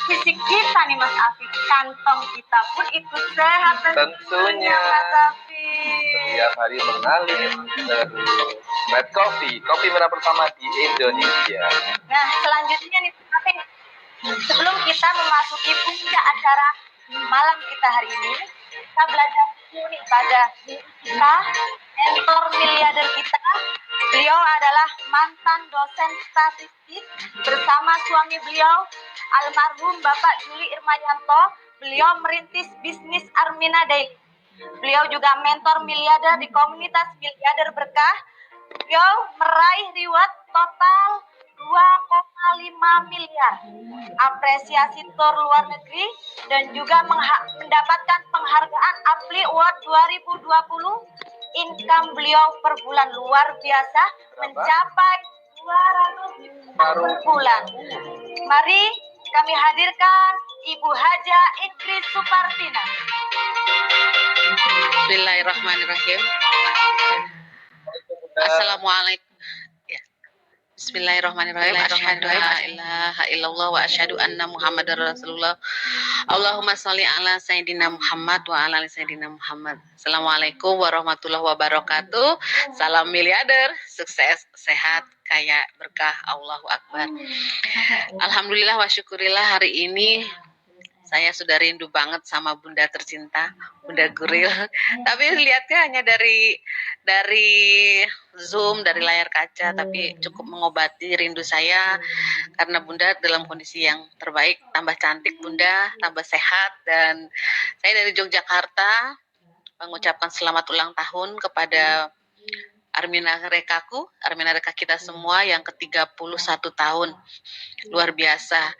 fisik kita nih Mas Afi, kantong kita pun ikut sehat tentunya Mas Afi. Setiap hari mengalir red coffee, kopi merah pertama di Indonesia. Nah, selanjutnya nih Mas Afi, sebelum kita memasuki puncak acara malam kita hari ini, kita belajar dulu nih pada kita, mentor miliarder kita. Beliau adalah mantan dosen statistik bersama suami beliau, almarhum Bapak Juli Irmayanto. Beliau merintis bisnis Armina Daily. Beliau juga mentor miliarder di komunitas miliarder berkah. Beliau meraih reward total 2,5 miliar. Apresiasi tour luar negeri dan juga mendapatkan penghargaan Apli Award 2020. Income beliau per bulan luar biasa mencapai 200 per bulan. Mari kami hadirkan Ibu Haja Ingrid Supartina. Bismillahirrahmanirrahim. Assalamualaikum. Bismillahirrahmanirrahim. Asyhadu an la ilaha illallah wa asyhadu anna Muhammadar Rasulullah. Allahumma sholli ala sayyidina Muhammad wa ala ali sayyidina Muhammad. Assalamualaikum warahmatullahi wabarakatuh. Salam miliarder, sukses, sehat, kaya, berkah. Allahu akbar. Alhamdulillah wa syukurillah, hari ini saya sudah rindu banget sama Bunda tercinta, Bunda Guril. Tapi lihatnya hanya dari Zoom, dari layar kaca, tapi cukup mengobati rindu saya karena Bunda dalam kondisi yang terbaik, tambah cantik Bunda, tambah sehat. Dan saya dari Yogyakarta mengucapkan selamat ulang tahun kepada Armina Rekaku, Armina Reka kita semua yang ke-31 tahun. Luar biasa.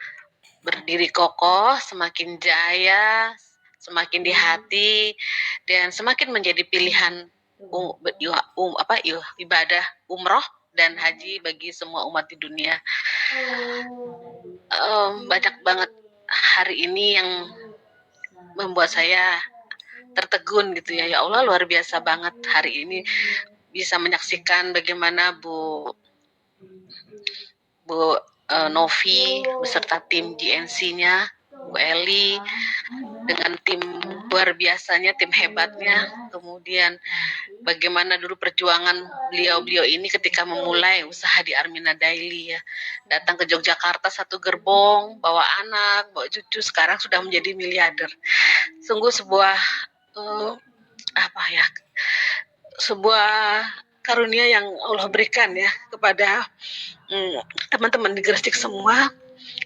Berdiri kokoh, semakin jaya, semakin di hati, dan semakin menjadi pilihan ibadah umroh dan haji bagi semua umat di dunia. Banyak banget hari ini yang membuat saya tertegun gitu ya. Ya Allah, luar biasa banget hari ini bisa menyaksikan bagaimana Bu Novi beserta tim GNC-nya, Bu Eli dengan tim luar biasanya, tim hebatnya. Kemudian bagaimana dulu perjuangan beliau ini ketika memulai usaha di Armina Daily ya. Datang ke Yogyakarta satu gerbong, bawa anak, bawa cucu, sekarang sudah menjadi miliarder. Sungguh sebuah sebuah karunia yang Allah berikan ya kepada teman-teman di Gresik semua,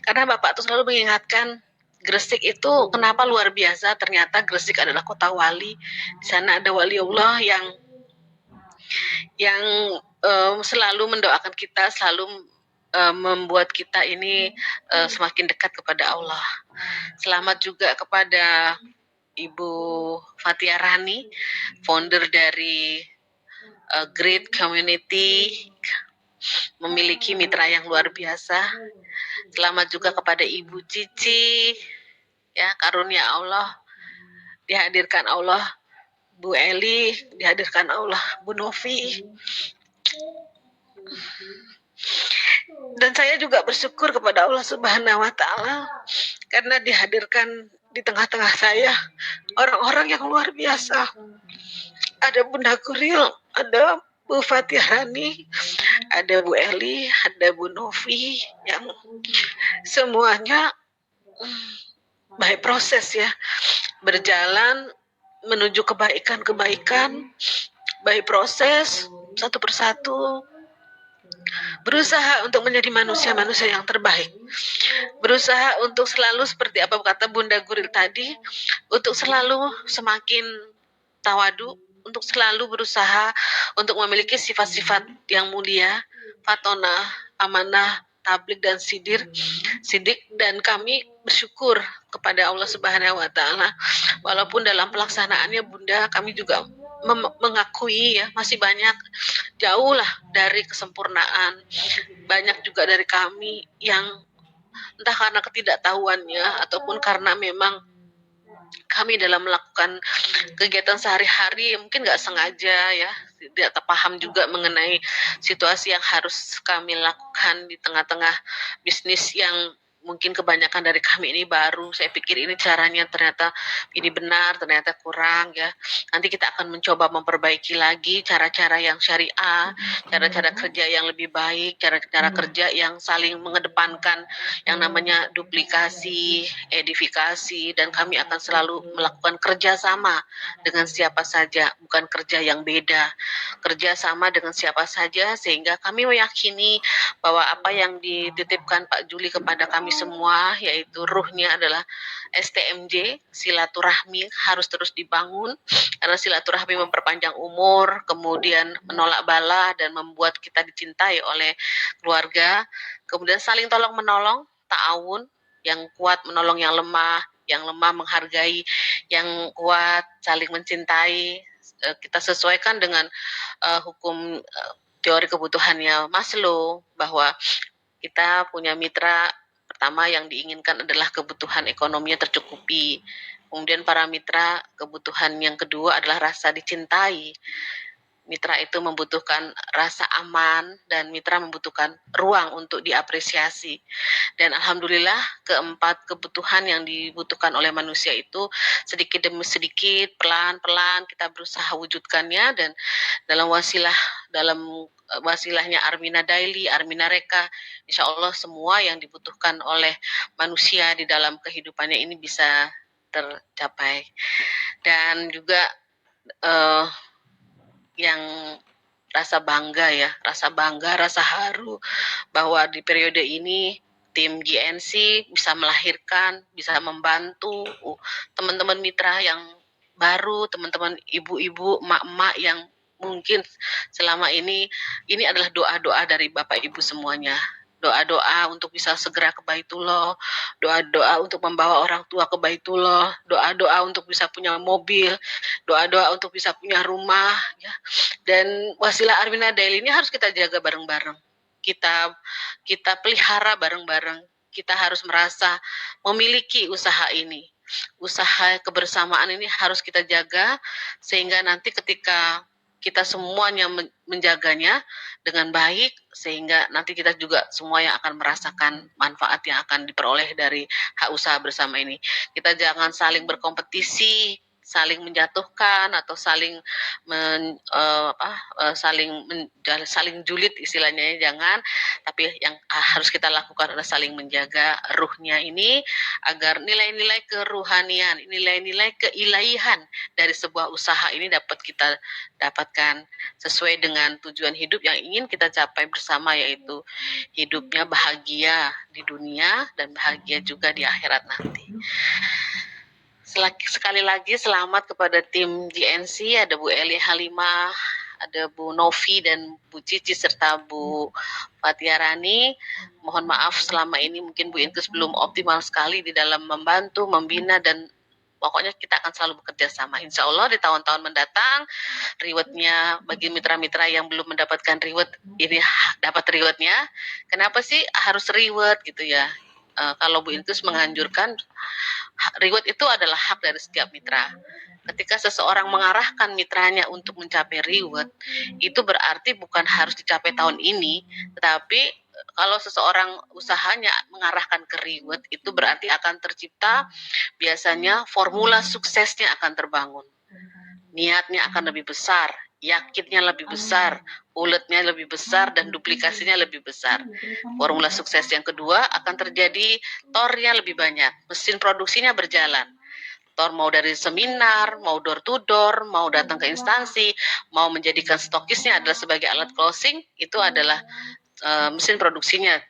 karena Bapak tuh selalu mengingatkan Gresik itu kenapa luar biasa. Ternyata Gresik adalah kota wali. Di sana ada waliullah yang selalu mendoakan kita, selalu membuat kita ini semakin dekat kepada Allah. Selamat juga kepada Ibu Fatia Rani, founder dari Great Community, memiliki mitra yang luar biasa. Selamat juga kepada Ibu Cici, ya, karunia Allah, dihadirkan Allah. Bu Eli, dihadirkan Allah. Bu Novi. Dan saya juga bersyukur kepada Allah Subhanahu wa Ta'ala karena dihadirkan di tengah-tengah saya orang-orang yang luar biasa. Ada Bunda Guril, ada Bu Fatia Rani, ada Bu Eli, ada Bu Novi, yang semuanya by proses ya, berjalan menuju kebaikan-kebaikan, by proses satu persatu, berusaha untuk menjadi manusia-manusia yang terbaik, berusaha untuk selalu seperti apa kata Bunda Guril tadi, untuk selalu semakin tawadu, untuk selalu berusaha untuk memiliki sifat-sifat yang mulia, fatonah, amanah, tablik dan sidik. Dan kami bersyukur kepada Allah Subhanahu wa Ta'ala, walaupun dalam pelaksanaannya Bunda kami juga mengakui ya masih banyak, jauh lah dari kesempurnaan. Banyak juga dari kami yang entah karena ketidaktahuannya ataupun karena memang kami dalam melakukan kegiatan sehari-hari mungkin nggak sengaja ya, tidak terpaham juga mengenai situasi yang harus kami lakukan di tengah-tengah bisnis yang mungkin kebanyakan dari kami ini baru. Saya pikir ini caranya, ternyata ini benar, ternyata kurang ya. Nanti kita akan mencoba memperbaiki lagi cara-cara yang syariah, cara-cara kerja yang lebih baik, cara-cara kerja yang saling mengedepankan yang namanya duplikasi, edifikasi, dan kami akan selalu melakukan kerjasama dengan siapa saja, bukan kerja yang beda, kerjasama dengan siapa saja, sehingga kami meyakini bahwa apa yang dititipkan Pak Juli kepada kami semua, yaitu ruhnya adalah STMJ, silaturahmi harus terus dibangun, karena silaturahmi memperpanjang umur, kemudian menolak bala dan membuat kita dicintai oleh keluarga. Kemudian saling tolong menolong, ta'awun, yang kuat menolong yang lemah menghargai, yang kuat saling mencintai. Kita sesuaikan dengan hukum teori kebutuhannya Maslow, bahwa kita punya mitra pertama yang diinginkan adalah kebutuhan ekonominya tercukupi. Kemudian para mitra, kebutuhan yang kedua adalah rasa dicintai. Mitra itu membutuhkan rasa aman dan mitra membutuhkan ruang untuk diapresiasi. Dan alhamdulillah keempat kebutuhan yang dibutuhkan oleh manusia itu sedikit demi sedikit, pelan-pelan kita berusaha wujudkannya, dan dalam wasilahnya Armina Daily, Armina Reka, insya Allah semua yang dibutuhkan oleh manusia di dalam kehidupannya ini bisa tercapai. Dan juga yang rasa bangga, rasa haru bahwa di periode ini tim GNC bisa melahirkan, bisa membantu teman-teman mitra yang baru, teman-teman ibu-ibu, emak-emak yang mungkin selama ini adalah doa-doa dari Bapak Ibu semuanya. Doa-doa untuk bisa segera ke Baitullah, doa-doa untuk membawa orang tua ke Baitullah, doa-doa untuk bisa punya mobil, doa-doa untuk bisa punya rumah, ya. Dan wasilah Armina Daily ini harus kita jaga bareng-bareng. Kita pelihara bareng-bareng. Kita harus merasa memiliki usaha ini. Usaha kebersamaan ini harus kita jaga, sehingga nanti ketika kita semuanya menjaganya dengan baik, sehingga nanti kita juga semua yang akan merasakan manfaat yang akan diperoleh dari hak usaha bersama ini. Kita jangan saling berkompetisi, saling menjatuhkan atau saling saling julid istilahnya, jangan. Tapi yang harus kita lakukan adalah saling menjaga ruhnya ini, agar nilai-nilai keruhanian, nilai-nilai keilahian dari sebuah usaha ini dapat kita dapatkan sesuai dengan tujuan hidup yang ingin kita capai bersama, yaitu hidupnya bahagia di dunia dan bahagia juga di akhirat nanti. Sekali lagi selamat kepada tim GNC, ada Bu Eli Halimah, ada Bu Novi dan Bu Cici serta Bu Fatiarani. Mohon maaf selama ini mungkin Bu Intus belum optimal sekali di dalam membantu, membina, dan pokoknya kita akan selalu bekerja sama. Insya Allah di tahun-tahun mendatang, rewardnya bagi mitra-mitra yang belum mendapatkan reward ini dapat rewardnya. Kenapa sih harus reward gitu ya? Kalau Bu Intus menganjurkan, reward itu adalah hak dari setiap mitra. Ketika seseorang mengarahkan mitranya untuk mencapai reward, itu berarti bukan harus dicapai tahun ini, tetapi kalau seseorang usahanya mengarahkan ke reward, itu berarti akan tercipta, biasanya formula suksesnya akan terbangun. Niatnya akan lebih besar, yakinnya lebih besar, uletnya lebih besar, dan duplikasinya lebih besar. Formula sukses yang kedua akan terjadi, tornya lebih banyak, mesin produksinya berjalan. Tor mau dari seminar, mau door to door, mau datang ke instansi, mau menjadikan stokisnya adalah sebagai alat closing, itu adalah mesin produksinya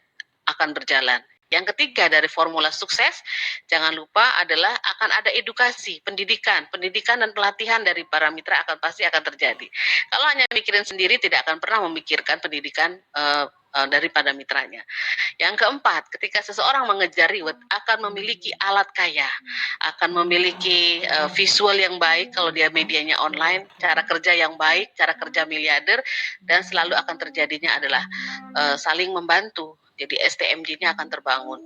akan berjalan. Yang ketiga dari formula sukses, jangan lupa adalah akan ada edukasi, pendidikan dan pelatihan dari para mitra pasti akan terjadi. Kalau hanya mikirin sendiri, tidak akan pernah memikirkan pendidikan daripada mitranya. Yang keempat, ketika seseorang mengejar reward, akan memiliki alat kaya, akan memiliki visual yang baik kalau dia medianya online, cara kerja yang baik, cara kerja miliarder, dan selalu akan terjadinya adalah saling membantu. Jadi STMJ-nya akan terbangun.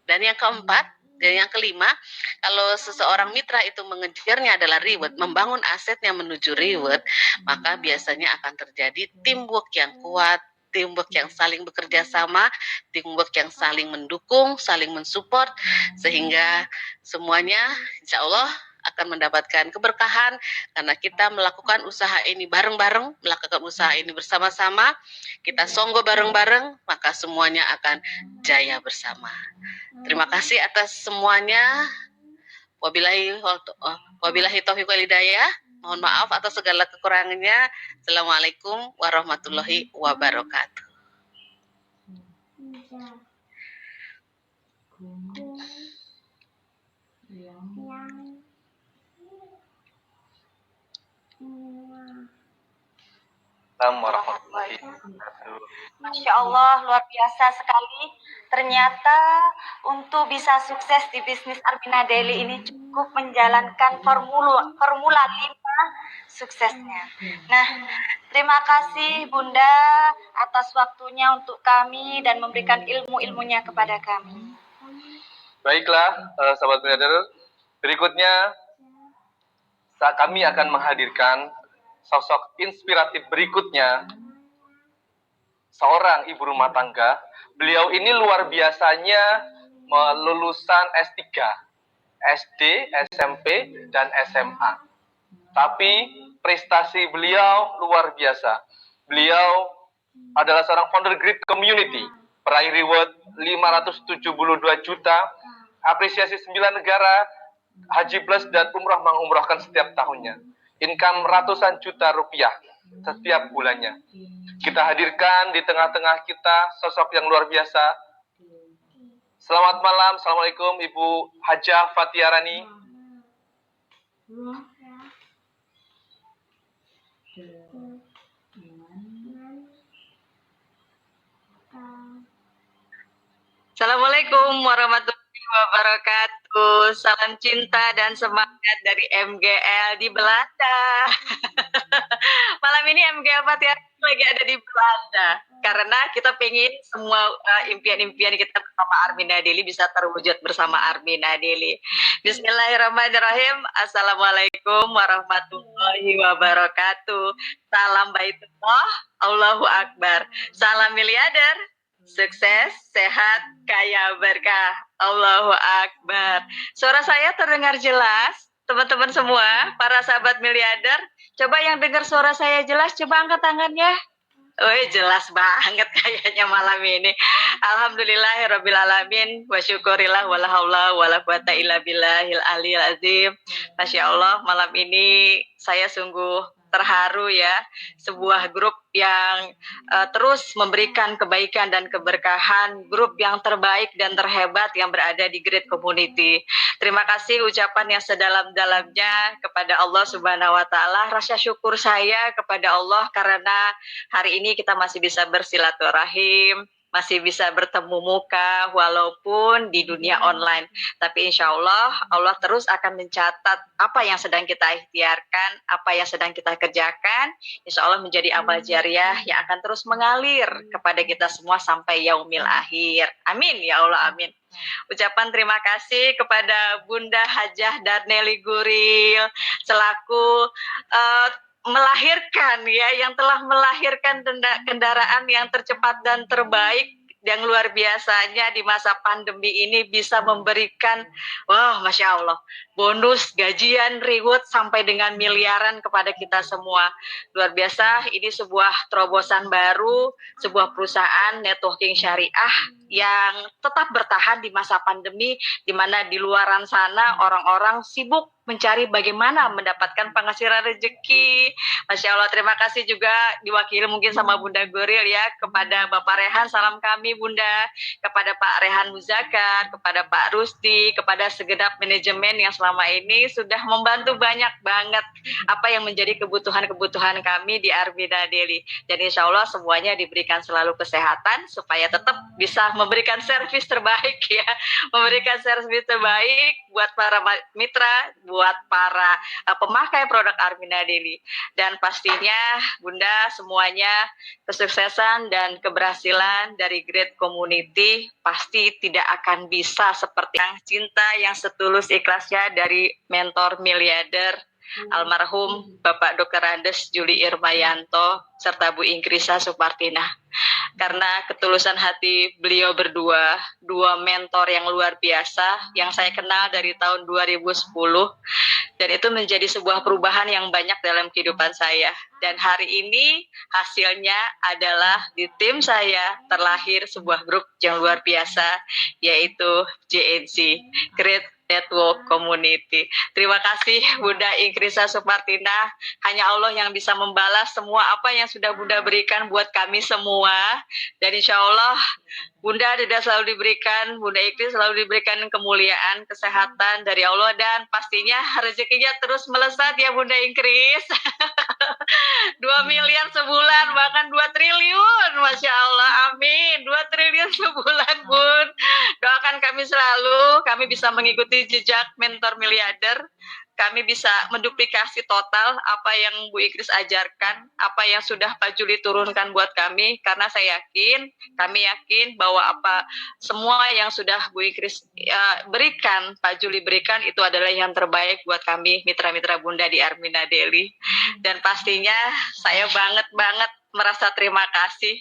Dan yang keempat, dan yang kelima, kalau seseorang mitra itu mengejarnya adalah reward, membangun asetnya menuju reward, maka biasanya akan terjadi teamwork yang kuat, teamwork yang saling bekerja sama, teamwork yang saling mendukung, saling mensupport, sehingga semuanya insya Allah akan mendapatkan keberkahan karena kita melakukan usaha ini bareng-bareng, melakukan usaha ini bersama-sama, kita songgo bareng-bareng, maka semuanya akan jaya bersama. Terima kasih atas semuanya. Wabillahi taufiq wal hidayah. Mohon maaf atas segala kekurangannya. Assalamualaikum warahmatullahi wabarakatuh. Assalamualaikum warahmatullahi wabarakatuh. Masya Allah, luar biasa sekali. Ternyata untuk bisa sukses di bisnis Armina Daily ini cukup menjalankan formula 5 suksesnya. Nah, terima kasih Bunda atas waktunya untuk kami dan memberikan ilmu-ilmunya kepada kami. Baiklah, sahabat miliarder, berikutnya kami akan menghadirkan sosok inspiratif berikutnya, seorang ibu rumah tangga. Beliau ini luar biasanya lulusan S3, SD, SMP, dan SMA. Tapi prestasi beliau luar biasa. Beliau adalah seorang founder Grid Community, peraih reward 572 juta, apresiasi 9 negara, Haji Plus dan Umrah mengumrahkan setiap tahunnya. Income ratusan juta rupiah setiap bulannya. Kita hadirkan di tengah-tengah kita sosok yang luar biasa. Selamat malam, Assalamualaikum Ibu Hajah Fatiarani. Assalamualaikum warahmatullahi wabarakatuh. Salam cinta dan semangat dari MGL di Belanda. Malam ini MGL Fatiarani lagi ada di Belanda karena kita pengen semua impian-impian kita bersama Armina Daily bisa terwujud bersama Armina Daily. Bismillahirrahmanirrahim. Assalamualaikum warahmatullahi wabarakatuh. Salam baitullah, Allahu Akbar. Salam miliarder. Sukses, sehat, kaya, berkah. Allahu Akbar. Suara saya terdengar jelas? Teman-teman semua, para sahabat miliarder, coba yang dengar suara saya jelas, coba angkat tangannya. Jelas banget kayaknya malam ini. Alhamdulillahirrabbilalamin. Wa syukurillah wala haula wala quwata illa billahil aliyil azim. Masya Allah, malam ini saya sungguh terharu ya, sebuah grup yang terus memberikan kebaikan dan keberkahan, grup yang terbaik dan terhebat yang berada di Grid Community. Terima kasih ucapan yang sedalam-dalamnya kepada Allah Subhanahu wa taala. Rasa syukur saya kepada Allah karena hari ini kita masih bisa bersilaturahim, masih bisa bertemu muka walaupun di dunia online. Tapi insya Allah, Allah terus akan mencatat apa yang sedang kita ikhtiarkan, apa yang sedang kita kerjakan. Insya Allah menjadi amal jariah yang akan terus mengalir kepada kita semua sampai yaumil akhir. Amin ya Allah, amin. Ucapan terima kasih kepada Bunda Hajah Darneli Guril selaku melahirkan ya, yang telah melahirkan kendaraan yang tercepat dan terbaik yang luar biasanya di masa pandemi ini bisa memberikan, wah Masya Allah, bonus, gajian, reward sampai dengan miliaran kepada kita semua. Luar biasa, ini sebuah terobosan baru, sebuah perusahaan networking syariah yang tetap bertahan di masa pandemi, di mana di luaran sana orang-orang sibuk mencari bagaimana mendapatkan penghasilan rezeki. Masya Allah, terima kasih juga diwakili mungkin sama Bunda Guril ya, kepada Bapak Rehan, salam kami Bunda, kepada Pak Rehan Muzakkar, kepada Pak Rusti, kepada segenap manajemen yang selama ini sudah membantu banyak banget apa yang menjadi kebutuhan-kebutuhan kami di Armina Daily. Dan insya Allah semuanya diberikan selalu kesehatan supaya tetap bisa memberikan servis terbaik ya, memberikan servis terbaik buat para mitra, buat para pemakai produk Armina Daily. Dan pastinya Bunda semuanya kesuksesan dan keberhasilan dari Grid Community pasti tidak akan bisa seperti yang cinta yang setulus ikhlasnya dari mentor miliarder almarhum Bapak Dr. Andes Juli Irmayanto serta Bu Ingkrisa Supartina. Karena ketulusan hati beliau berdua, dua mentor yang luar biasa yang saya kenal dari tahun 2010, dan itu menjadi sebuah perubahan yang banyak dalam kehidupan saya. Dan hari ini hasilnya adalah di tim saya terlahir sebuah grup yang luar biasa, yaitu JNC, Grid Network Community. Terima kasih Bunda Ingkrisa Supartina. Hanya Allah yang bisa membalas semua apa yang sudah Bunda berikan buat kami semua. Dan insya Allah Bunda tidak selalu diberikan, Bunda Ikris selalu diberikan kemuliaan, kesehatan dari Allah, dan pastinya rezekinya terus melesat ya Bunda Ikris. 2 miliar sebulan, bahkan 2 triliun, Masya Allah, amin. 2 triliun sebulan, Bun. Doakan kami selalu, kami bisa mengikuti jejak mentor miliarder. Kami bisa menduplikasi total apa yang Bu Ikris ajarkan, apa yang sudah Pak Juli turunkan buat kami, karena kami yakin bahwa apa semua yang sudah Bu Ikris berikan, Pak Juli berikan, itu adalah yang terbaik buat kami, mitra-mitra Bunda di Armina Daily. Dan pastinya saya banget merasa terima kasih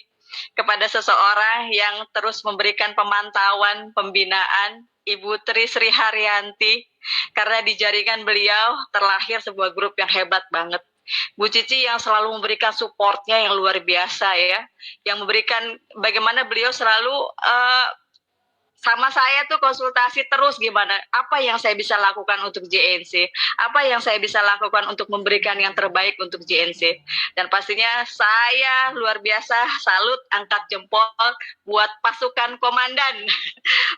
kepada seseorang yang terus memberikan pemantauan, pembinaan, Ibu Tri Sri Haryanti, karena di jaringan beliau terlahir sebuah grup yang hebat banget. Bu Cici yang selalu memberikan supportnya yang luar biasa ya, yang memberikan bagaimana beliau selalu sama saya tuh konsultasi terus gimana, apa yang saya bisa lakukan untuk JNC, apa yang saya bisa lakukan untuk memberikan yang terbaik untuk JNC. Dan pastinya saya luar biasa salut, angkat jempol buat pasukan komandan.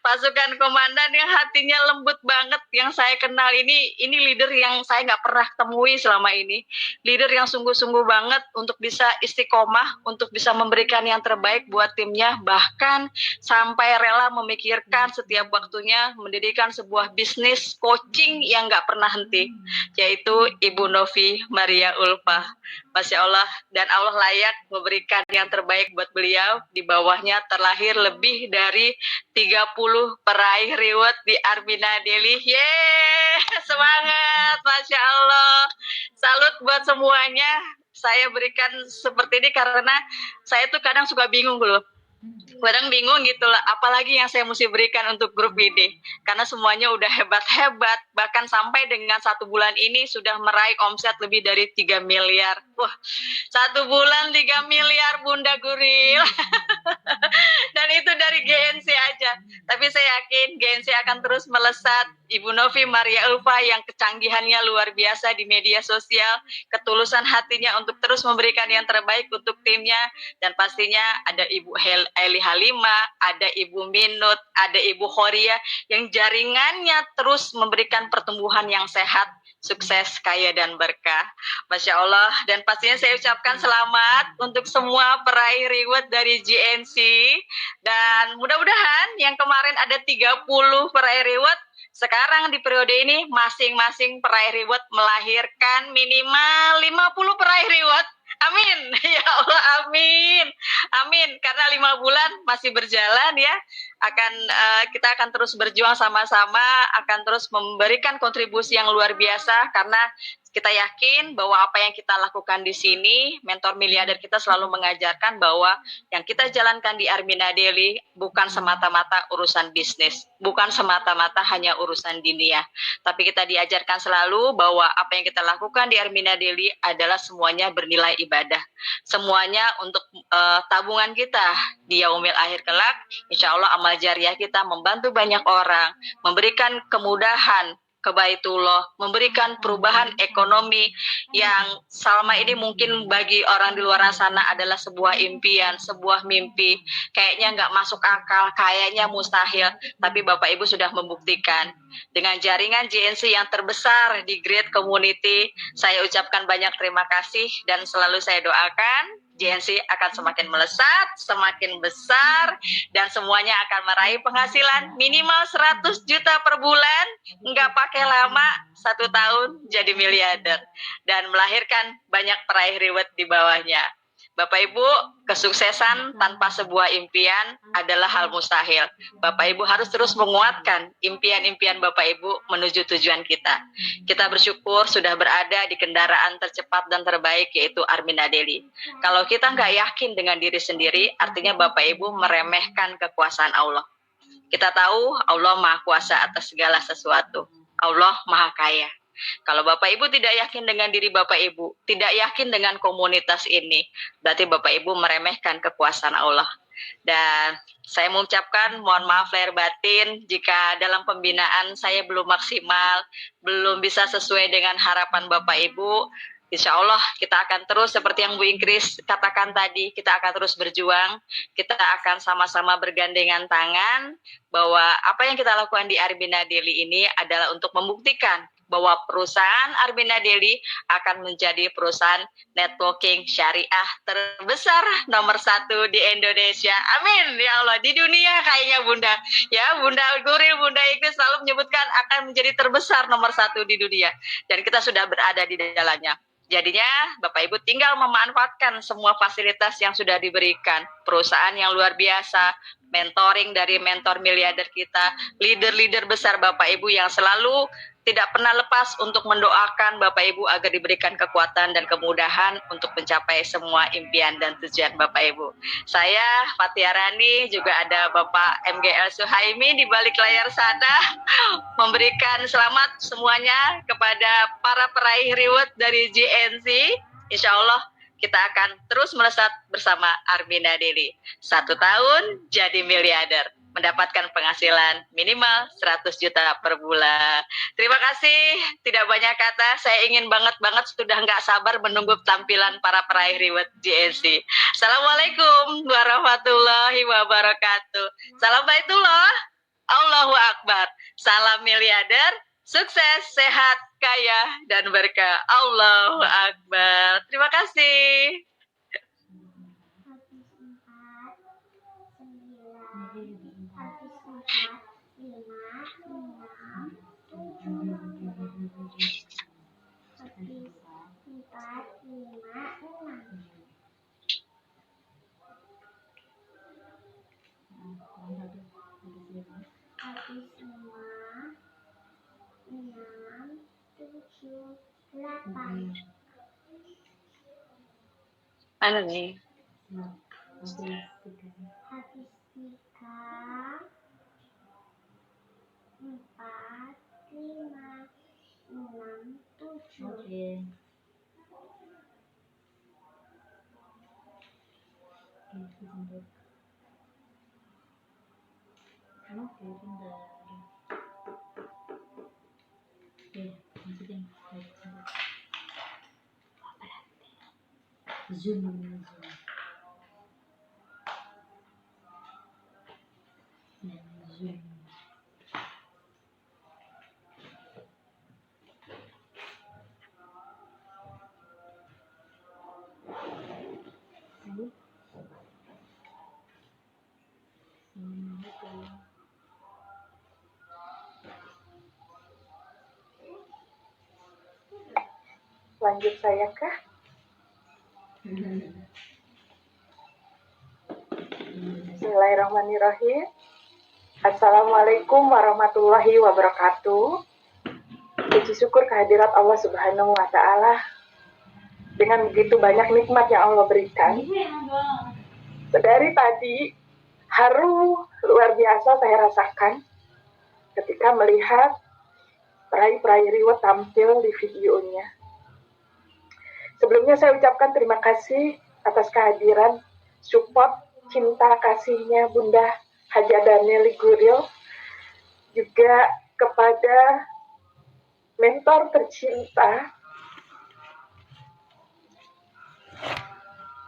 Pasukan komandan yang hatinya lembut banget, yang saya kenal ini leader yang saya nggak pernah temui selama ini. Leader yang sungguh-sungguh banget untuk bisa istiqomah, untuk bisa memberikan yang terbaik buat timnya, bahkan sampai rela memikirkan setiap waktunya mendirikan sebuah bisnis coaching yang nggak pernah henti, yaitu Ibu Novi Maria Ulfa. Masya Allah, dan Allah layak memberikan yang terbaik buat beliau. Di bawahnya terlahir lebih dari 30 peraih reward di Armina Daily. Yeay, semangat, Masya Allah. Salut buat semuanya. Saya berikan seperti ini karena saya tuh kadang suka bingung loh. Kadang bingung gitu lah, apalagi yang saya mesti berikan untuk grup ini, karena semuanya udah hebat-hebat, bahkan sampai dengan 1 bulan ini sudah meraih omset lebih dari 3 miliar. Wah, 1 bulan 3 miliar Bunda Guril. Dan itu dari GNC aja, tapi saya yakin GNC akan terus melesat. Ibu Novi Maria Ulfa yang kecanggihannya luar biasa di media sosial, ketulusan hatinya untuk terus memberikan yang terbaik untuk timnya, dan pastinya ada Ibu Eli Halima, ada Ibu Minut, ada Ibu Khoria yang jaringannya terus memberikan pertumbuhan yang sehat, sukses, kaya, dan berkah. Masya Allah. Dan pastinya saya ucapkan selamat untuk semua peraih reward dari GNC, dan mudah-mudahan yang kemarin ada 30 peraih reward, sekarang di periode ini masing-masing peraih reward melahirkan minimal 50 peraih reward. Amin. Ya Allah, amin. Amin. Karena 5 bulan masih berjalan ya. Kita akan terus berjuang sama-sama, akan terus memberikan kontribusi yang luar biasa, karena kita yakin bahwa apa yang kita lakukan di sini, mentor miliarder kita selalu mengajarkan bahwa yang kita jalankan di Armina Daily bukan semata-mata urusan bisnis, bukan semata-mata hanya urusan dunia, tapi kita diajarkan selalu bahwa apa yang kita lakukan di Armina Daily adalah semuanya bernilai ibadah, semuanya untuk tabungan kita di yaumil akhir kelak. Insya Allah amal jariah kita membantu banyak orang, memberikan kemudahan ke Baitullah, memberikan perubahan ekonomi yang selama ini mungkin bagi orang di luar sana adalah sebuah impian, sebuah mimpi, kayaknya nggak masuk akal, kayaknya mustahil, tapi Bapak Ibu sudah membuktikan dengan jaringan JNC yang terbesar di Great Community. Saya ucapkan banyak terima kasih, dan selalu saya doakan JNC akan semakin melesat, semakin besar, dan semuanya akan meraih penghasilan minimal 100 juta per bulan, nggak pakai lama, 1 tahun jadi miliarder, dan melahirkan banyak peraih reward di bawahnya. Bapak Ibu, kesuksesan tanpa sebuah impian adalah hal mustahil. Bapak Ibu harus terus menguatkan impian-impian Bapak Ibu menuju tujuan kita. Kita bersyukur sudah berada di kendaraan tercepat dan terbaik, yaitu Armina Daily. Kalau kita nggak yakin dengan diri sendiri, artinya Bapak Ibu meremehkan kekuasaan Allah. Kita tahu Allah Maha Kuasa atas segala sesuatu. Allah Maha Kaya. Kalau Bapak Ibu tidak yakin dengan diri Bapak Ibu, tidak yakin dengan komunitas ini, berarti Bapak Ibu meremehkan kekuasaan Allah. Dan saya mengucapkan mohon maaf lahir batin jika dalam pembinaan saya belum maksimal, belum bisa sesuai dengan harapan Bapak Ibu. Insya Allah kita akan terus seperti yang Bu Ingkris katakan tadi, kita akan terus berjuang, kita akan sama-sama bergandengan tangan bahwa apa yang kita lakukan di Arbina Daily ini adalah untuk membuktikan bahwa perusahaan Arbina Daily akan menjadi perusahaan networking syariah terbesar nomor 1 di Indonesia. Amin ya Allah, di dunia kayaknya Bunda. Ya, Bunda Guril, Bunda Ingkris selalu menyebutkan akan menjadi terbesar nomor 1 di dunia. Dan kita sudah berada di dalamnya. Jadinya Bapak Ibu tinggal memanfaatkan semua fasilitas yang sudah diberikan. Perusahaan yang luar biasa, mentoring dari mentor miliarder kita, leader-leader besar Bapak Ibu yang selalu tidak pernah lepas untuk mendoakan Bapak Ibu agar diberikan kekuatan dan kemudahan untuk mencapai semua impian dan tujuan Bapak Ibu. Saya Fatia Rani, juga ada Bapak MGL Suhaimi di balik layar sana, memberikan selamat semuanya kepada para peraih reward dari GNC. Insya Allah kita akan terus melesat bersama Arbina Daily. 1 tahun jadi miliarder, mendapatkan penghasilan minimal 100 juta per bulan. Terima kasih, tidak banyak kata. Saya ingin banget sudah nggak sabar menunggu tampilan para peraih reward GNC. Assalamualaikum warahmatullahi wabarakatuh. Salam baitullah, Allahu Akbar. Salam miliarder, sukses, sehat, kaya, dan berkah. Allahu Akbar. Terima kasih. Mana nih? Lanjut saya kah? Bismillahirrahmanirrahim. Assalamualaikum warahmatullahi wabarakatuh. Puji syukur kehadirat Allah Subhanahu wa Ta'ala. Dengan begitu banyak nikmat yang Allah berikan, dari tadi haru luar biasa saya rasakan ketika melihat peraih-peraih reward tampil di videonya. Sebelumnya saya ucapkan terima kasih atas kehadiran, support, cinta kasihnya Bunda Hajah Daneli Guril, juga kepada mentor tercinta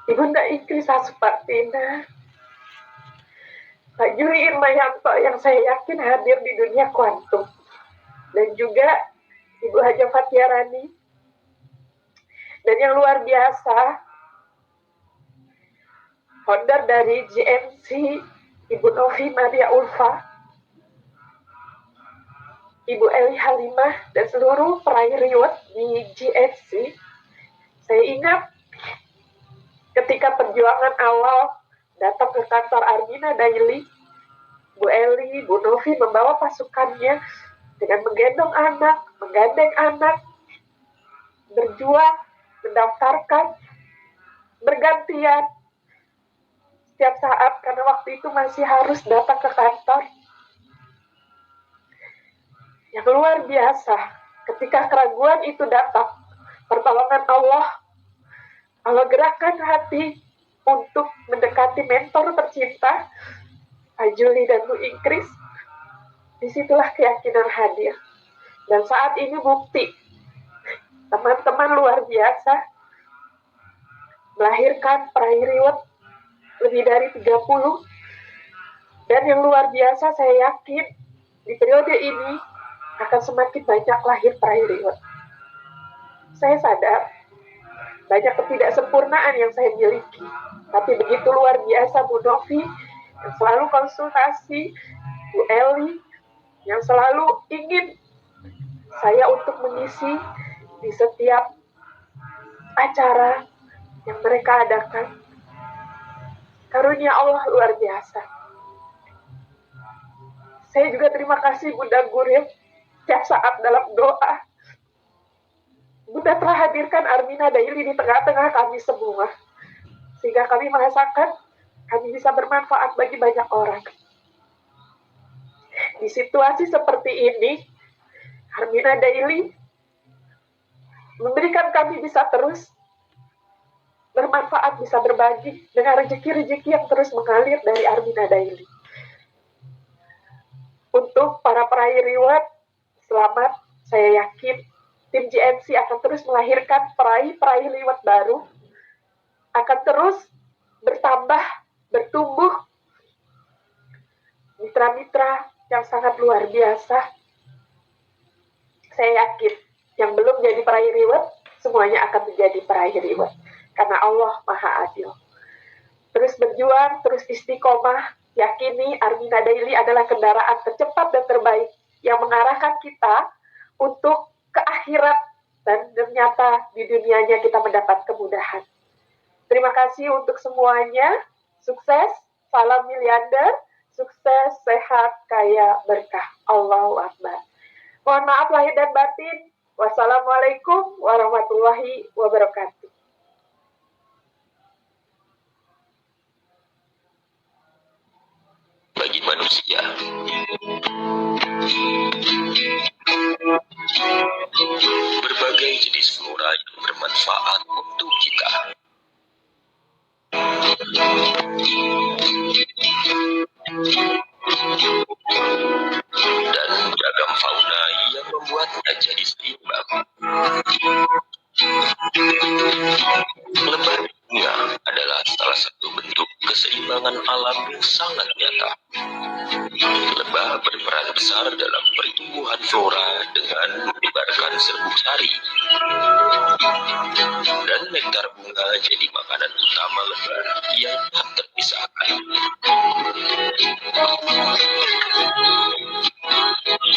Ibunda Ingkris Haspartina, Pak Juri Irmayanto yang saya yakin hadir di dunia kuantum, dan juga Ibu Hajah Fatia Rani, dan yang luar biasa, founder dari GNC, Ibu Novi Maria Ulfa, Ibu Eli Halimah, dan seluruh peraih reward di GNC. Saya ingat ketika perjuangan awal datang ke kantor Arbina Daily, Bu Eli, Bu Novi membawa pasukannya dengan menggandeng anak, berjuang, mendaftarkan, bergantian setiap saat karena waktu itu masih harus datang ke kantor. Yang luar biasa, ketika keraguan itu datang, pertolongan Allah gerakkan hati untuk mendekati mentor tercinta, Pak Juli dan Bu Ingkris. Disitulah keyakinan hadir. Dan saat ini bukti Teman-teman luar biasa melahirkan peraih riwet lebih dari 30. Dan yang luar biasa, saya yakin di periode ini akan semakin banyak lahir peraih riwet. Saya sadar banyak ketidaksempurnaan yang saya miliki, tapi begitu luar biasa Bu Novi yang selalu konsultasi, Bu Eli yang selalu ingin saya untuk mengisi di setiap acara yang mereka adakan. Karunia Allah luar biasa. Saya juga terima kasih Bunda Guril setiap saat dalam doa. Bunda telah hadirkan Armina Daily di tengah-tengah kami semua, sehingga kami merasakan kami bisa bermanfaat bagi banyak orang. Di situasi seperti ini, Armina Daily memberikan kami bisa terus bermanfaat, bisa berbagi dengan rezeki-rezeki yang terus mengalir dari Armina Daily. Untuk para peraih reward, selamat. Saya yakin tim GNC akan terus melahirkan peraih-peraih reward baru, akan terus bertambah, bertumbuh, mitra-mitra yang sangat luar biasa. Saya yakin yang belum jadi peraih reward, semuanya akan menjadi peraih reward. Karena Allah Maha Adil. Terus berjuang, terus istiqomah, yakini Armina Daily adalah kendaraan tercepat dan terbaik yang mengarahkan kita untuk ke akhirat, dan ternyata di dunianya kita mendapat kemudahan. Terima kasih untuk semuanya. Sukses, salam miliarder, sukses, sehat, kaya, berkah. Allahu Akbar. Mohon maaf lahir dan batin. Wassalamualaikum warahmatullahi wabarakatuh. Bagi manusia, berbagai jenis flora yang bermanfaat untuk kita. Dan beragam fauna yang membuatnya jadi seimbang. Lebah bunga adalah salah satu bentuk keseimbangan alam yang sangat nyata. Lebah berperan besar dalam pertumbuhan flora dengan menyebarkan serbuk sari. Dan nektar bunga jadi makanan utama lebah yang tak terpisahkan.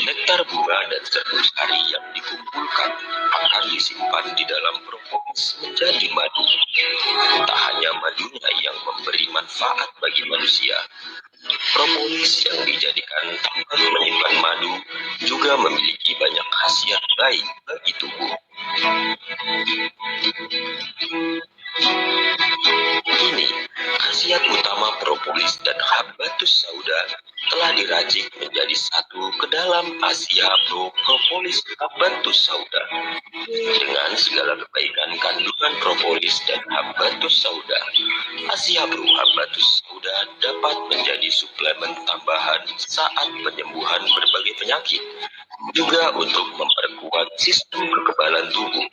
Nektar bunga dan serbuk sari yang dikumpulkan akan disimpan di dalam propolis menjadi madu. Tak hanya madunya yang memberi manfaat bagi manusia, propolis yang dijadikan tempat menyimpan madu juga memiliki banyak khasiat baik bagi tubuh. Ini khasiat utama propolis dan Habbatus Sauda telah diracik menjadi satu ke dalam Asia Pro Propolis Habbatus Sauda. Dengan segala kebaikan kandungan propolis dan Habbatus Sauda, Asia Pro Habbatus Sauda dapat menjadi suplemen tambahan saat penyembuhan berbagai penyakit, juga untuk memperkuat sistem kekebalan tubuh.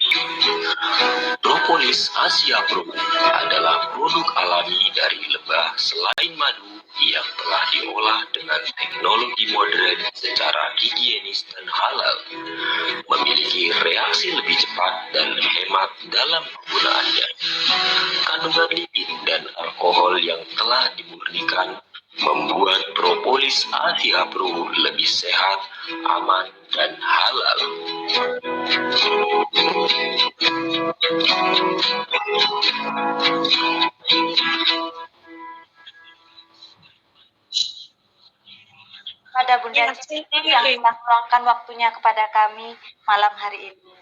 Propolis Asia Pro adalah produk alami dari lebah selain madu yang telah diolah dengan teknologi modern secara higienis dan halal, memiliki reaksi lebih cepat dan hemat dalam penggunaannya. Kandungan lipid dan alkohol yang telah dimurnikan membuat propolis Asia Pro lebih sehat, aman, dan halal. Pada Bunda Siti yang telah meluangkan waktunya kepada kami malam hari ini.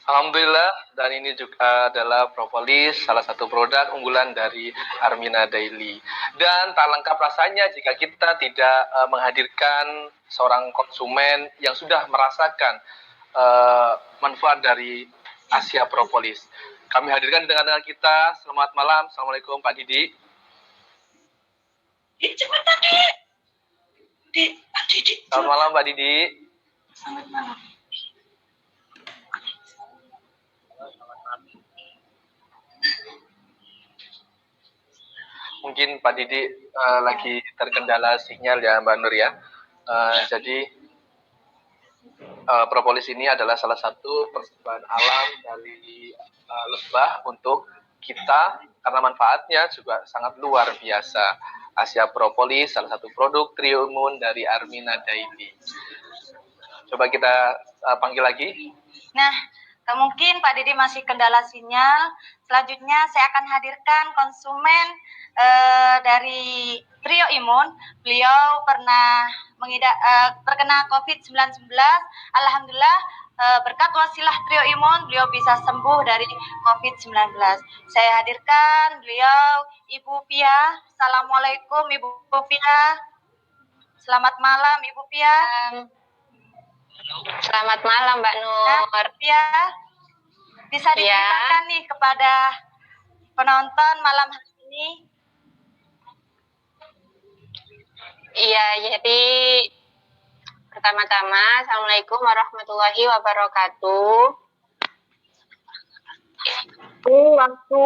Alhamdulillah, dan ini juga adalah propolis, salah satu produk unggulan dari Armina Daily. Dan tak lengkap rasanya jika kita tidak menghadirkan seorang konsumen yang sudah merasakan manfaat dari Asia Propolis. Kami hadirkan dengan kita. Selamat malam, Assalamualaikum Pak Didi. Cepetan, Dik. Selamat malam Pak Didi. Selamat malam. mungkin Pak Didi lagi terkendala sinyal ya Mbak Nur ya. Jadi propolis ini adalah salah satu persembahan alam dari lebah untuk kita karena manfaatnya juga sangat luar biasa. Asia Propolis salah satu produk Trio Imun dari Armina Daily. Coba kita panggil lagi. Nah, mungkin Pak Didi masih kendala sinyal. Selanjutnya saya akan hadirkan konsumen dari Trio Imun. Beliau pernah terkena COVID-19. Alhamdulillah berkat wasilah Trio Imun beliau bisa sembuh dari COVID-19. Saya hadirkan beliau Ibu Pia. Assalamualaikum Ibu Pia. Selamat malam Ibu Pia. Selamat malam Mbak Nur. Ya, bisa diceritakan nih kepada penonton malam hari ini? Iya, jadi pertama-tama Assalamualaikum warahmatullahi wabarakatuh. Waktu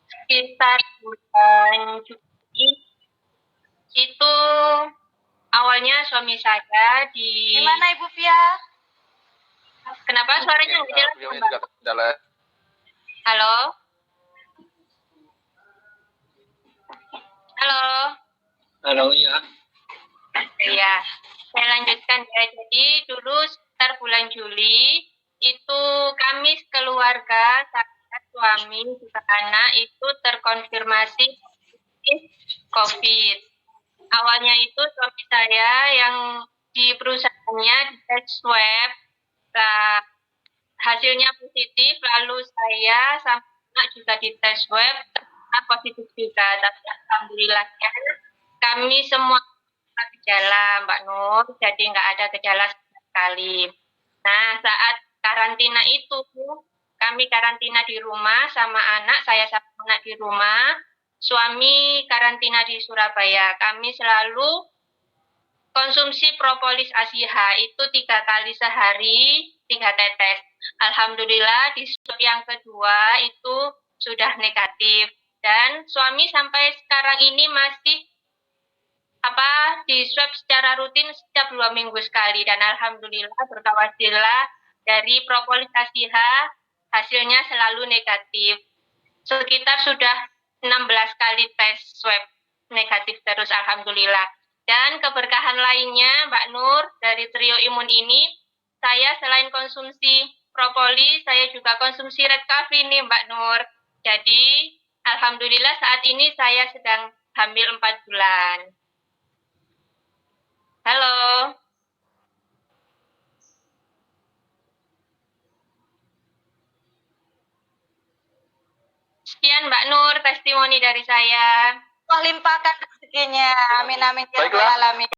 sekitar bulan Juli itu awalnya suami saya di mana Ibu Pia? Kenapa suaranya nggak jelas? Halo? Halo? Halo ya. Iya, saya lanjutkan ya. Jadi dulu sekitar bulan Juli itu kami keluarga, saya, suami, juga anak itu terkonfirmasi COVID. Awalnya itu suami saya yang di perusahaannya di tes swab, hasilnya positif, lalu saya sama anak juga di tes swab positif juga, tapi alhamdulillahnya kami semua gejala Mbak Nur, jadi nggak ada gejala sama sekali. Nah, saat karantina itu kami karantina di rumah sama anak, saya sama anak di rumah. Suami karantina di Surabaya. Kami selalu konsumsi propolis Asiha itu 3 kali sehari, 3 tetes. Alhamdulillah di swab yang kedua itu sudah negatif. Dan suami sampai sekarang ini masih di swab secara rutin setiap 2 minggu sekali. Dan alhamdulillah berkawasilah dari propolis Asiha hasilnya selalu negatif. Sekitar sudah 16 kali tes swab negatif terus alhamdulillah. Dan keberkahan lainnya Mbak Nur dari Trio Imun ini, saya selain konsumsi propolis, saya juga konsumsi Red Coffee nih Mbak Nur. Jadi alhamdulillah saat ini saya sedang hamil 4 bulan. Halo. Sekian Mbak Nur, testimoni dari saya. Allah limpahkan rezekinya. Amin amin ya rabbal alamin.